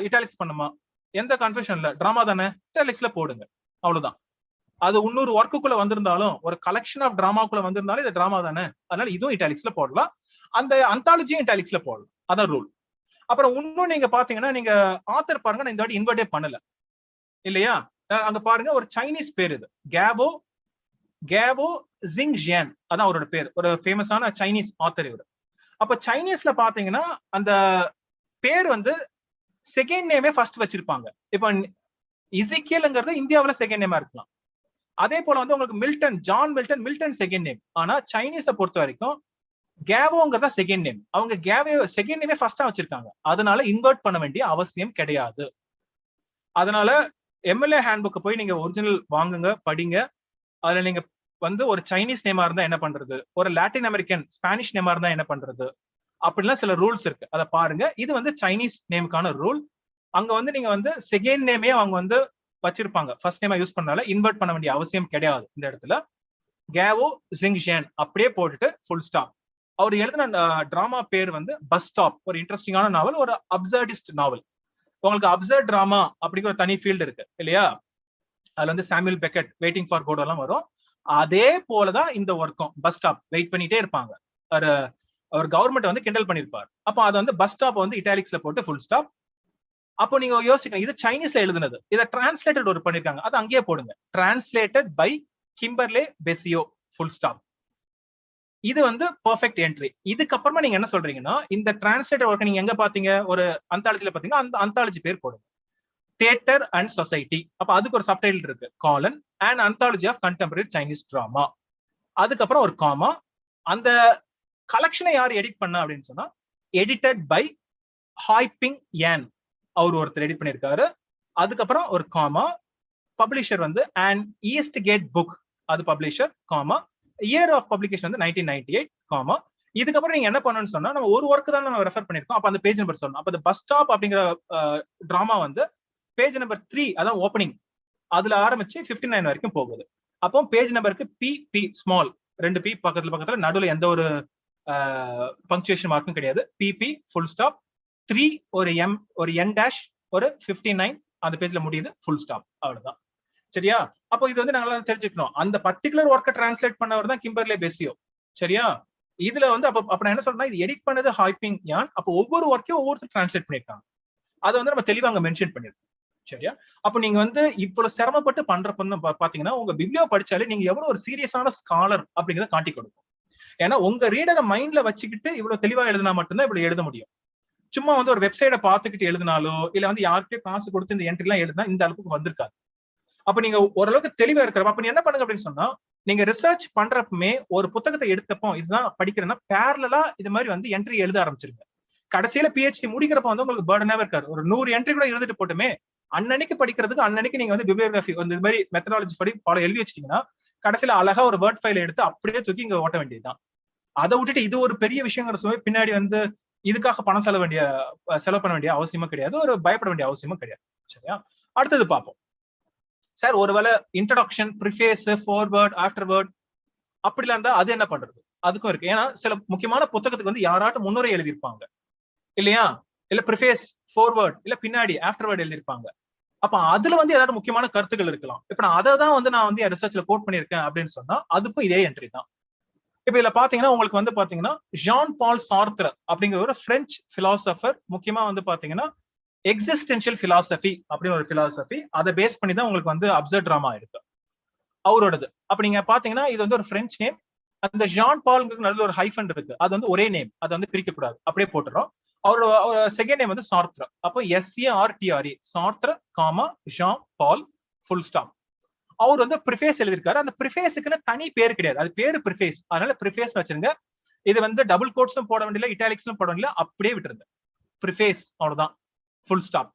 இட்டாலிக்ஸ் பண்ணுமா? எந்த கன்ஃபியூஷன் இல்ல. டிராமா தானே, இட்டாலிக்ஸ்ல போடுங்க. அவ்வளவுதான். அது இன்னொரு ஒர்க்குள்ள வந்திருந்தாலும், ஒரு கலெக்ஷன் ஆஃப் டிராமாக்குள்ள வந்திருந்தாலும் இது டிராமா தானே, அதனால இதுவும் இட்டாலிக்ஸ்ல போடலாம். அந்த அந்தாலஜியும் இட்டாலிக்ஸ்ல போடலாம். அதான் ரூல். அப்புறம் இன்னும் நீங்க பாத்தீங்கன்னா, நீங்க ஆத்தர் பாருங்க, நான் இந்த வாட்டி இன்வெர்ட்டே பண்ணல இல்லையா? அங்க பாருங்க, ஒரு சைனீஸ் பேர் இது, கேவோ ஜிங்ஜியான், அதான் அவரோட பேர். ஒரு ஃபேமஸான சைனீஸ் ஆத்தர் இவர். அப்ப சைனீஸ்ல பாத்தீங்கன்னா அந்த பேர் வந்து செகண்ட் நேமே ஃபர்ஸ்ட் வச்சிருப்பாங்க. இப்ப இசிக்கியல்ங்கிறது இந்தியாவுல செகண்ட் நேமா இருக்கலாம். அதே போல வந்து உங்களுக்கு Milton, John Milton second name. ஆனா சைனீஸை பொறுத்த வரைக்கும் கேவோங்கிறதா செகண்ட் நேம். அவங்க கேவோ செகண்ட் நேமே ஃபர்ஸ்டா வச்சிருக்காங்க. அதனால இன்வெர்ட் பண்ண வேண்டிய அவசியம் கிடையாது. அதனால எம்எல்ஏ ஹேண்ட்புக் போய் நீங்க ஒரிஜினல் வாங்குங்க, படிங்க. அதுல நீங்க வந்து ஒரு சைனீஸ் நேமா இருந்தா என்ன பண்றது, ஒரு லாட்டின் அமெரிக்கன் ஸ்பானிஷ் நேமா இருந்தா என்ன பண்றது, அப்படிலாம் சில ரூல்ஸ் இருக்கு. அதை பாருங்க. இது வந்து சைனீஸ் நேமுக்கான ரூல். அங்க வந்து நீங்க வந்து செகண்ட் நேமே அவங்க வந்து வச்சிருப்பாங்க. ஃபர்ஸ்ட் நேமா யூஸ் பண்ணால இன்வெர்ட் பண்ண வேண்டிய அவசியம் கிடையாது. இந்த இடத்துல கேவோ ஜிங்ஜியான் அப்படியே போட்டுட்டு ஃபுல் ஸ்டாப். அவர் எழுதின டிராமா பேர் வந்து பஸ் ஸ்டாப். ஒரு இன்ட்ரெஸ்டிங்கான நாவல், ஒரு அப்சர்டிஸ்ட் நாவல். உங்களுக்கு அப்சர்ட் டிராமா அப்படிங்கிற ஒரு தனி ஃபீல்டு இருக்கு இல்லையா? அதுல வந்து சாமுவேல் பெக்கெட், வெயிட்டிங் ஃபார் கோடோ எல்லாம் வரும். அதே போலதான் இந்த ஒர்க்கும். பஸ் ஸ்டாப் வெயிட் பண்ணிட்டே இருப்பாங்க. அவர் கவர்மெண்ட் வந்து கிண்டல் பண்ணிருப்பார். அப்போ அது வந்து பஸ் ஸ்டாப் வந்து இட்டாலிக்ஸ்ல போட்டு ஃபுல் ஸ்டாப். அப்போ நீங்க யோசிக்கணும், இது சைனீஸ்ல எழுதுனது, இதை டிரான்ஸ்லேட்டட் ஒரு பண்ணிருக்காங்க, அது அங்கேயே போடுங்க. Translated by Kimberly Besio full stop. இது வந்து பெர்ஃபெக்ட் என்ட்ரி. இதுக்கப்புறமா நீங்க என்ன சொல்றீங்கன்னா, இந்த டிரான்ஸ்லேட்டர் ஒர்க் நீங்க எங்க பாத்தீங்க, ஒரு அந்தாலஜில பாத்தீங்க, அந்த அந்தாலஜி பேர் போடுங்க, தியேட்டர் அண்ட் சொசைட்டி. அப்ப அதுக்கு ஒரு சப்டைட்டில் இருக்கு, colon and anthology of contemporary Chinese drama. அதுக்கப்புறம் ஒரு காமா. அந்த கலெக்ஷனை யார் எடிட் பண்ணா அப்படின்னு சொன்னா, எடிட்டட் பை ஹாய்பிங் யான், அவர் ஒருத்தர் எடிட் பண்ணிருக்காரு. அதுக்கப்புறம் ஒரு காமா. பப்ளிஷர் வந்து அண்ட் ஈஸ்ட் கேட் புக், அது publisher, comma. Year of publication வந்து 1998, காமா. இதுக்கப்புறம் நீங்க என்ன பண்ணணும்னு சொன்னா, நம்ம ஒரு ஒர்க் தான் நம்ம ரெஃபர் பண்ணிருக்கோம். அப்ப அந்த பேஜ் நம்பர் சொல்லணும். அப்ப பஸ் ஸ்டாப் அப்படிங்கிற டிராமா வந்து பேஜ் நம்பர் 3, அதான் ஓப்பனிங், அதுல ஆரம்பிச்சு 59 வரைக்கும் போகுது. அப்போ பேஜ் நம்பருக்கு பி ஸ்மால், 2 பி பக்கத்துல நடுவில் எந்த ஒரு பங்க்சுவேஷன் மார்க்கும் கிடையாது. பி ஃபுல் ஸ்டாப், 3 ஒரு எம், ஒரு என் டேஷ், ஒரு 59 அந்த பேஜ்ல முடியுது, ஃபுல் ஸ்டாப். அவ்வளவுதான். சரியா? அப்போ இது வந்து நாங்க தெரிஞ்சுக்கணும், அந்த பர்டிகுலர் ஒர்க்கை டிரான்ஸ்லேட் பண்ணவர் தான் கிம்பர்லே பெசியோ. சரியா? இதுல வந்து அப்ப நான் என்ன சொல்றேன்னா, இது எடிட் பண்ணது ஹாய்பிங் யான். அப்போ ஒவ்வொரு ஒர்க்கையும் ஒவ்வொருத்தர் டிரான்ஸ்லேட் பண்ணிருக்காங்க. அதை வந்து நம்ம தெளிவா அங்க மென்ஷன் பண்ணிருக்கோம். சரியா? அப்ப நீங்க வந்து இவ்வளவு சிரமப்பட்டு பண்றப்ப பாத்தீங்கன்னா, உங்க பிப்ளியோ படிச்சாலே நீங்க எவ்வளவு ஒரு சீரியஸான ஸ்காலர் அப்படிங்கறத காட்டி கொடுக்கும். ஏன்னா உங்க ரீடரை மைண்ட்ல வச்சுக்கிட்டு இவ்வளவு தெளிவா எழுதினா மட்டும்தான் இவ்வளவு எழுத முடியும். சும்மா வந்து ஒரு வெப்சைட்டை பார்த்துக்கிட்டு எழுதினாலோ இல்ல வந்து யாருக்கே காசு கொடுத்து இந்த என்ட்ரி எல்லாம் எழுதினா இந்த அளவுக்கு வந்திருக்காது. அப்ப நீங்க ஓரளவுக்கு தெளிவா இருக்கிறப்ப அப்ப நீ என்ன பண்ணுங்க அப்படின்னு சொன்னா, நீங்க ரிசர்ச் பண்றப்பமே ஒரு புத்தகத்தை எடுத்தப்போ இதுதான் படிக்கிறேன்னா பேரலா இது மாதிரி வந்து என்ட்ரி எழுத ஆரம்பிச்சிருங்க. கடைசியில பிஹெச்டி முடிக்கிறப்ப வந்து உங்களுக்கு பர்டனாவே இருக்காரு. ஒரு 100 என்ட்ரி கூட எழுதிட்டு போட்டுமே, அன்னன்னைக்கு படிக்கிறதுக்கு அன்னன்னைக்கு நீங்க வந்து பிபிலியோகிராஃபி இந்த மாதிரி மெத்தடாலஜி படி பாடம் எழுதி வச்சிட்டீங்கன்னா, கடைசியில அழகா ஒரு வேர்ட் ஃபைல் எடுத்து அப்படியே தூக்கி இங்க ஓட்ட வேண்டியதுதான். அதை விட்டுட்டு இது ஒரு பெரிய விஷயங்கிற சொல்லி பின்னாடி வந்து இதுக்காக பணம் செலவு பண்ண வேண்டிய அவசியமும் கிடையாது, ஒரு பயப்பட வேண்டிய அவசியமும் கிடையாது. சரியா? அடுத்தது பார்ப்போம். சார் ஒருவேளை இன்ட்ரோடக்ஷன், ப்ரிஃபேஸ், ஃபார்வர்ட், ஆஃப்டர்வர்ட் அப்படிலாம் இருந்தா அது என்ன பண்றது? அதுக்கும் இருக்கு. ஏன்னா சில முக்கியமான புத்தகத்துக்கு வந்து யாராட்டும் முன்னுரை எழுதியிருப்பாங்க இல்லையா? இல்ல ப்ரிஃபேஸ், ஃபார்வர்ட், இல்ல பின்னாடி ஆஃப்டர்வர்ட் எழுதியிருப்பாங்க. அப்ப அதுல வந்து ஏதாவது முக்கியமான கருத்துக்கள் இருக்கலாம். இப்ப நான் அதை தான் வந்து நான் வந்து என் ரிசர்ச்ல கோட் பண்ணிருக்கேன் அப்படின்னு சொன்னா அதுக்கும் இதே என்ட்ரி தான். இப்ப இதுல பாத்தீங்கன்னா உங்களுக்கு வந்து பாத்தீங்கன்னா ஜான் பால் சார்த்ர் அப்படிங்கிற ஒரு பிரெஞ்சு பிலாசபர், முக்கியமா வந்து பாத்தீங்கன்னா எக்ஸிஸ்டென்ஷியல் பிலாசபி அப்படின்னு ஒரு பிலாசபி, அதை பேஸ் பண்ணி தான் உங்களுக்கு வந்து அப்சர்ட் டிராமா இருக்கு அவரோடது. அப்ப நீங்க பாத்தீங்கன்னா இது வந்து ஒரு பிரெஞ்சு நேம். அந்த ஜான் பால்ங்கிறது நடுவில் ஒரு ஹைஃபன் இருக்கு, அது வந்து ஒரே நேம், அதை வந்து பிரிக்க கூடாது, அப்படியே போட்டுறோம். அவரோட செகண்ட் நேம் வந்து சார்த்ர. அப்போ SARTRE, Sartre comma Jean Paul full stop. அவர் வந்து ப்ரிஃபேஸ் எழுதியிருக்காரு. அந்த ப்ரிஃபேஸுக்குன்னு தனி பேர் கிடையாது, அது பேரு ப்ரிஃபேஸ், அதனால ப்ரிஃபேஸ் வச்சிருங்க. இது வந்து டபுள் கோட்ஸும் போட வேண்டியல, இட்டாலிக்ஸும் போட வேண்டியல, அப்படியே விட்டுருங்க, ப்ரிஃபேஸ், அவ்வளவுதான், ஃபுல் ஸ்டாப்.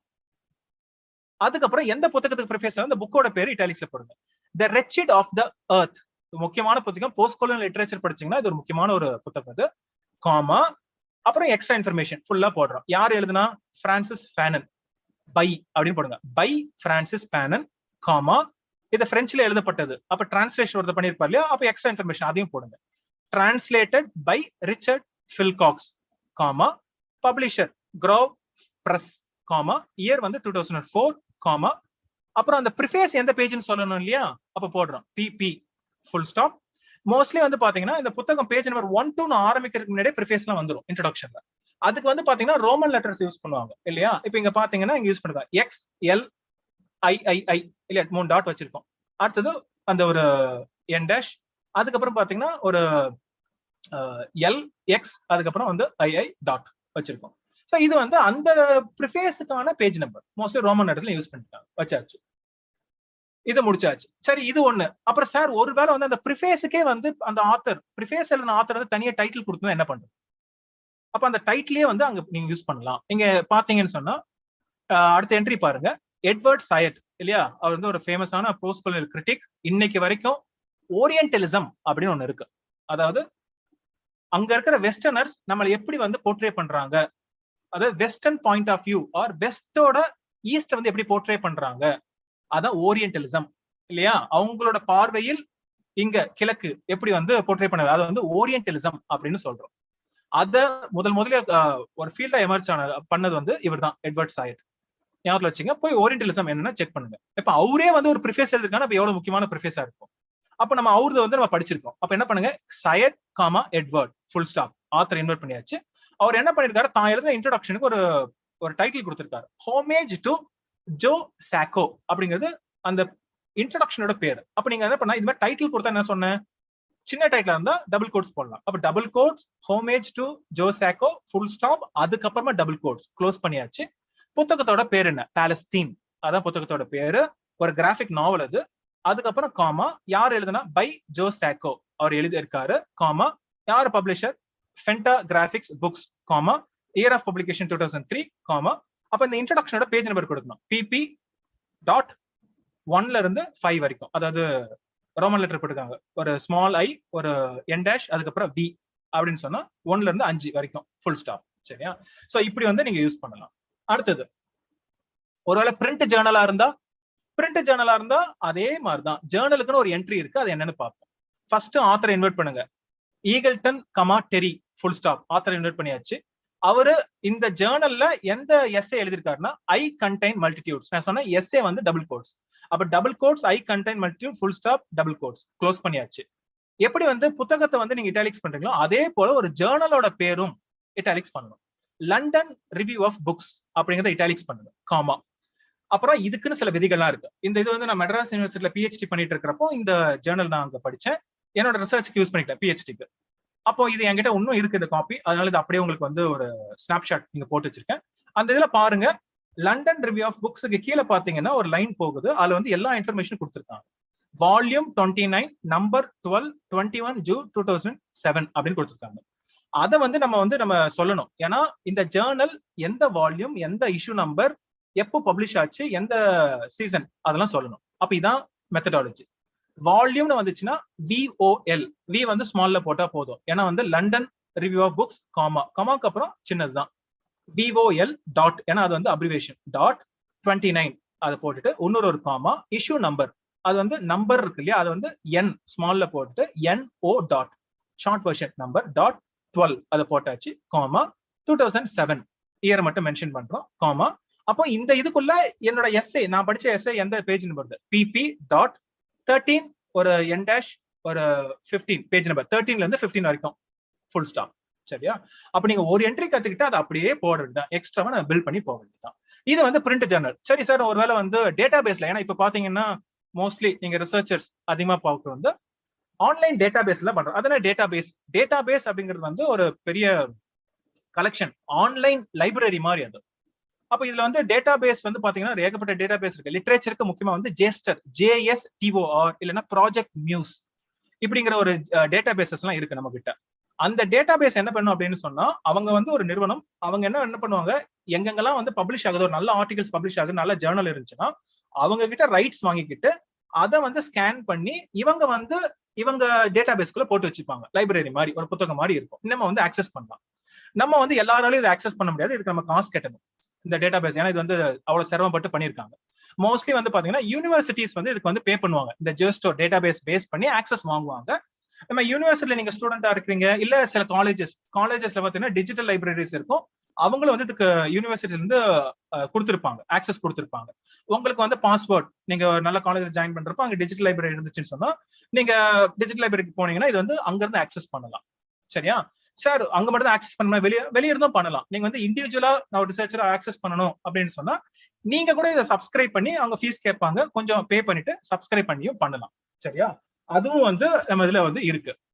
அதுக்கப்புறம் எந்த புத்தகத்துக்கு ப்ரிஃபேஸ், அந்த புக்கோட பேரு இட்டாலிக்ஸ்ல போடுங்க. தி ரெச்சிட் ஆஃப் தி எர்த், முக்கியமான புத்தகம். போஸ்ட் கொலோனியல் லிட்டரேச்சர் படிச்சீங்கன்னா இது ஒரு முக்கியமான ஒரு புத்தகம். அது காமா, அப்புறம் எக்ஸ்ட்ரா இன்ஃபர்மேஷன் ஃபுல்லா போடுறோம். யார் எழுதுனா? பிரான்சிஸ் ஃபேனன். பை அப்படின்னு போடுங்க. பை பிரான்சிஸ் ஃபேனன், காமா, இது பிரெஞ்சுல எழுதப்பட்டது. அப்ப டிரான்ஸ்லேஷன் ஒருத்தர் பண்ணிருப்பார் இல்லையா, அப்ப எக்ஸ்ட்ரா இன்ஃபர்மேஷன் அதையும் போடுங்க. Translated by Richard Philcox, comma, publisher Grove Press, comma, year வந்து 2004, காமா, அப்புறம் அந்த ப்ரிஃபேஸ் எந்த பேஜ்னு சொல்லணும் இல்லையா, அப்ப போடுறோம் பிபி ஃபுல் ஸ்டாப். மோஸ்ட்லி வந்து பாத்தீங்கன்னா இந்த புத்தகம் பேஜ் நம்பர் 1 to ஆரம்பிக்கிறதுக்கு முன்னாடியே ப்ரிஃபேஸ்லாம் வந்துரும் இன்ட்ரோடக்ஷன்ல. அதுக்கு வந்து பாத்தீங்கன்னா ரோமன் லெட்டர்ஸ் யூஸ் பண்ணுவாங்க இல்லையா. இப்ப இங்க பாத்தீங்கன்னா இங்க யூஸ் பண்ணுவாங்க XLIII இல்லையா, 3 டாட் வச்சிருக்கோம். அடுத்தது அந்த ஒரு என் டேஷ், அதுக்கப்புறம் பாத்தீங்கன்னா ஒரு LX, அதுக்கப்புறம் வந்து II டாட் வச்சிருக்கோம். சோ இது வந்து அந்த ப்ரிஃபேஸுக்கான பேஜ் நம்பர் மோஸ்ட்லி ரோமன் லெட்டர்ஸ்ல யூஸ் பண்ணிட்டாங்க, வச்சாச்சு. இது முடிச்சாச்சு. சரி, இது ஒண்ணு. அப்புறம் சார் ஒருவேளை வந்து அந்த ப்ரிஃபேஸுக்கே வந்து அந்த ஆத்தர், ப்ரிஃபேஸ் எழுதின ஆத்தர் வந்து தனியா டைட்டில் கொடுத்தா என்ன பண்றது? அப்ப அந்த டைட்டிலே வந்து அங்க நீங்க யூஸ் பண்ணலாம். நீங்க பாத்தீங்கன்னு சொன்னா அடுத்த என்ட்ரி பாருங்க. எட்வர்ட் சயட் இல்லையா, அவர் வந்து ஒரு ஃபேமஸான போஸ்ட் கொலோனியல் கிரிட்டிக். இன்னைக்கு வரைக்கும் ஓரியன்டலிசம் அப்படின்னு ஒண்ணு இருக்கு. அதாவது அங்க இருக்கிற வெஸ்டர்னர்ஸ் நம்மளை எப்படி வந்து போர்ட்ரே பண்றாங்க, அதாவது western point of view or வெஸ்டோட ஈஸ்ட் வந்து எப்படி போர்ட்ரே பண்றாங்க, அதான் ஓரியன்டலிசம் இல்லையா. அவங்களோட பார்வையில் இங்க கிழக்கு எப்படி வந்து போர்ட்ரே பண்ணாங்க, அது வந்து ஓரியன்டலிசம் அப்படின்னு சொல்றோம். அத முதல்ல ஒரு ஃபீல்டா எமர்ஜ் பண்ணது வந்து இவர் தான், எட்வர்ட் சயட். ஞாபகம் வச்சுங்க. போய் ஓரியன்டலிசம் என்னன்னா செக் பண்ணுங்க. இப்ப அவரே வந்து ஒரு ப்ரிஃபேஸ் எழுதிருக்காங்க, அப்ப எவ்வளவு முக்கியமான ப்ரிஃபேஸா இருக்கும். அப்ப நம்ம அவரது வந்து நம்ம படிச்சிருக்கோம். அப்ப என்ன பண்ணுங்க, Said comma Edward full stop, author invert பண்ணியாச்சு. அவர் என்ன பண்ணிருக்காரு, தான் எழுதின இன்ட்ரோடக்ஷனுக்கு ஒரு டைட்டில் கொடுத்திருக்காரு, ஹோமேஜ் டு ஜோ சாக்கோ அப்படிங்கிறது அந்த இன்ட்ரோடக்ஷனோட பேர். அப்ப நீங்க என்ன பண்ணா, இது மாதிரி டைட்டில் கொடுத்தா என்ன சொன்னேன், சின்ன டைட்டில் இருந்தா டபுள் கோட்ஸ் போடலாம். அப்ப double quotes homage to Jo Chacko full stop, அதுக்கப்புறமா டபுள் கோட்ஸ் க்ளோஸ் பண்ணியாச்சு. புத்தகத்தோட பேர் என்ன, பாலஸ்தீன், அதான் புத்தகத்தோட பேரு. ஒரு கிராஃபிக் நாவல் அது. அதுக்கப்புறம் காமா, யார் எழுதுனா, பை ஜோ சாக்கோ, அவர் எழுதியிருக்காரு, காமா, யார் publisher, Fantagraphics Books, comma, year of publication 2003, comma. அப்ப இந்த இன்ட்ரோடக்ஷனோட பேஜ் நம்பர் கொடுக்கணும். PP.1ல இருந்து 5 வரைக்கும், அதாவது ரோமன் லெட்டர் போட்டுருக்காங்க. ஒரு ஸ்மால் ஐ, ஒரு என் டேஷ், அதுக்கப்புறம் V அப்படின்னு சொன்னா 1ல இருந்து 5 வரைக்கும் ஃபுல் ஸ்டாப். சரியா? சோ இப்படி வந்து நீங்க யூஸ் பண்ணலாம். அடுத்தது, ஒருவேளை பிரிண்ட் ஜேர்னலா இருந்தா அதே மாதிரிதான், ஜேர்னலுக்குன்னு ஒரு என்ட்ரி இருக்கு, அது என்னன்னு பார்ப்போம். ஃபர்ஸ்ட் ஆத்தரை இன்வெர்ட் பண்ணுங்க. Eagleton comma Terry full stop, ஆத்தரை இன்வெர்ட் பண்ணியாச்சு. அவரு இந்த ஜேர்னல்ல எந்த எஸ்ஏ எழுதிருக்காருன்னா, ஐ கண்டெயின் மல்டிடியூட்ஸ். நான் சொன்ன எஸ்ஏ வந்து டபுள் கோட்ஸ். அப்ப double quotes I contain multitude full stop double quotes close பண்ணியாச்சு. எப்படி வந்து புத்தகத்தை வந்து நீங்க இட்டாலிக்ஸ் பண்றீங்களோ அதே போல ஒரு ஜேர்னலோட பேரும் இட்டாலிக்ஸ் பண்ணணும். லண்டன் ரிவ்யூ ஆஃப் புக்ஸ் அப்படிங்கறத இட்டாலிக்ஸ் பண்ணுங்க, காமா. அப்புறம் இதுக்குன்னு சில விதிகள்லாம் இருக்கு. இந்த இது வந்து நான் மெட்ராஸ் யூனிவர்சிட்டியில PhD பண்ணிட்டு இருக்கிறப்போ இந்த ஜேர்னல் நான் அங்க படிச்சேன், என்னோட ரிசர்ச்க்கு யூஸ் பண்ணிட்டேன் PhDக்கு. அப்போ இது என்கிட்ட இன்னும் இருக்கு இந்த காப்பி, அதனால இது அப்படியே உங்களுக்கு வந்து ஒரு ஸ்னாப்ஷாட் நீங்க போட்டு வச்சிருக்கேன். அந்த இதுல பாருங்க, லண்டன் ரிவ்யூ ஆஃப் புக்ஸ்க்கு கீழே பாத்தீங்கன்னா ஒரு லைன் போகுது, அதுல வந்து எல்லா இன்ஃபர்மேஷன் கொடுத்துருக்காங்க. வால்யூம் 29 நம்பர் 12 21 ஜூன் 2007 அப்படின்னு கொடுத்துருக்காங்க. அதை வந்து நம்ம சொல்லணும். ஏன்னா இந்த ஜேர்னல் எந்த வால்யூம், எந்த இஷ்யூ நம்பர், எப்போ பப்ளிஷ் ஆச்சு, எந்த சீசன், அதெல்லாம் சொல்லணும். அப்ப இதான் மெத்தடாலஜி. வால்யூம்னு வந்துச்சுன்னா VOL, V வந்து ஸ்மால்ல போட்டா போதும். ஏன்னா வந்து London Review of Books, comma, கமாக்கு அப்புறம் சின்னதுதான் VOL டாட், ஏன்னா அது வந்து அப்ரிவேஷன் டாட் 29 அதை போட்டுட்டு இன்னொரு ஒரு காமா, இஷ்யூ நம்பர், அது வந்து நம்பர் இருக்கு இல்லையா, அது வந்து N ஸ்மால்ல போட்டுட்டு NO dot, short version number dot 12 அதை போட்டாச்சு, காமா, 2007 இயர் மட்டும் மென்ஷன் பண்றோம், காமா. அப்போ இந்த இதுக்குள்ள என்னோட எஸ்ஏ, நான் படிச்ச எஸ்ஏ எந்த பேஜ் நம்பர், PP.13 ஒரு என் டேஷ் ஒரு 15 பேஜ் நம்பர் 13ல இருந்து 15 வரைக்கும் ஃபுல் ஸ்டாப். சரியா? அப்ப நீங்க ஒரு என்ட்ரி கத்துக்கிட்டு அதை அப்படியே போடுறதுதான், எக்ஸ்ட்ராவா நான் பில்ட் பண்ணி போக வேண்டியதுதான். இது வந்து பிரிண்ட் ஜேர்னல். சரி சார், ஒருவேளை வந்து டேட்டா பேஸ்ல, ஏன்னா இப்ப பாத்தீங்கன்னா மோஸ்ட்லி நீங்க ரிசர்ச்சர்ஸ் அதிகமா பார்க்க வந்து ஆன்லைன் டேட்டா பேஸ்ல பண்றோம். அதனால டேட்டா பேஸ் அப்படிங்கிறது வந்து ஒரு பெரிய கலெக்ஷன், ஆன்லைன் லைப்ரரி மாதிரி அது. அப்ப இதுல வந்து டேட்டா பேஸ் வந்து பாத்தீங்கன்னா ஏகப்பட்ட டேட்டா பேஸ் இருக்கு. லிட்ரேச்சருக்கு முக்கியமா வந்து ஜேஸ்டர், JSTOR இல்லைன்னா ப்ராஜெக்ட் மியூஸ் இப்படிங்கிற ஒரு டேட்டா பேசஸ் எல்லாம் இருக்கு நம்ம கிட்ட. அந்த டேட்டா பேஸ் என்ன பண்ணும் அப்படின்னு சொன்னா, அவங்க வந்து ஒரு நிறுவனம், அவங்க என்ன பண்ணுவாங்க, எங்கெங்கெல்லாம் வந்து பப்ளிஷ் ஆகுது, ஒரு நல்ல ஆர்டிகல்ஸ் பப்ளிஷ் ஆகுது, நல்ல ஜேர்னல் இருந்துச்சுன்னா அவங்க கிட்ட ரைட்ஸ் வாங்கிக்கிட்டு அதை வந்து ஸ்கேன் பண்ணி இவங்க வந்து இவங்க டேட்டா பேஸ்க்குள்ள போட்டு வச்சுப்பாங்க. லைப்ரரி மாதிரி ஒரு புத்தகம் மாதிரி இருக்கும். நம்ம வந்து ஆக்சஸ் பண்ணலாம். நம்ம வந்து எல்லாராலையும் இதை ஆக்சஸ் பண்ண முடியாது. இதுக்கு நம்ம காசு கட்டணும் இந்த டேட்டா பேஸ். ஏன்னா இது வந்து அவ்வளவு சிரமப்பட்டு பண்ணியிருக்காங்க. மோஸ்ட்லி வந்து பாத்தீங்கன்னா யூனிவர்சிட்டிஸ் வந்து இதுக்கு வந்து பே பண்ணுவாங்க. இந்த ஜஸ்ட் டேட்டா பேஸ் பண்ணி ஆக்சஸ் வாங்குவாங்க. நம்ம யூனிவர்சிட்டியில நீங்க ஸ்டூடெண்டா இருக்கிறீங்க, இல்ல சில காலேஜஸ்ல பாத்தீங்கன்னா டிஜிட்டல் லைப்ரரிஸ் இருக்கும். அவங்களும் வந்து இதுக்கு யூனிவர்சிட்டில இருந்து கொடுத்திருப்பாங்க, ஆக்சஸ் கொடுத்திருப்பாங்க. உங்களுக்கு வந்து பாஸ்வேர்ட், நீங்க நல்ல காலேஜ்ல ஜாயின் பண்றப்ப அங்க டிஜிட்டல் லைப்ரரி இருந்துச்சுன்னு சொன்னா நீங்க டிஜிட்டல் லைப்ரரிக்கு போனீங்கன்னா இது வந்து அங்க இருந்து ஆக்சஸ் பண்ணலாம். சரியா சார்? அங்க மட்டும் தான் ஆக்சஸ் பண்ணலாம், வெளியே இருந்தும் பண்ணலாம். நீங்க வந்து இண்டிவிஜுவலா நான் ரிசர்ச்சரா ஆக்சஸ் பண்ணணும் அப்படின்னு சொன்னா நீங்க கூட இதை சப்ஸ்கிரைப் பண்ணி அவங்க ஃபீஸ் கேட்பாங்க, கொஞ்சம் பே பண்ணிட்டு சப்ஸ்கிரைப் பண்ணியும் பண்ணலாம். சரியா? அதுவும் வந்து நம்ம இதுல வந்து இருக்கு.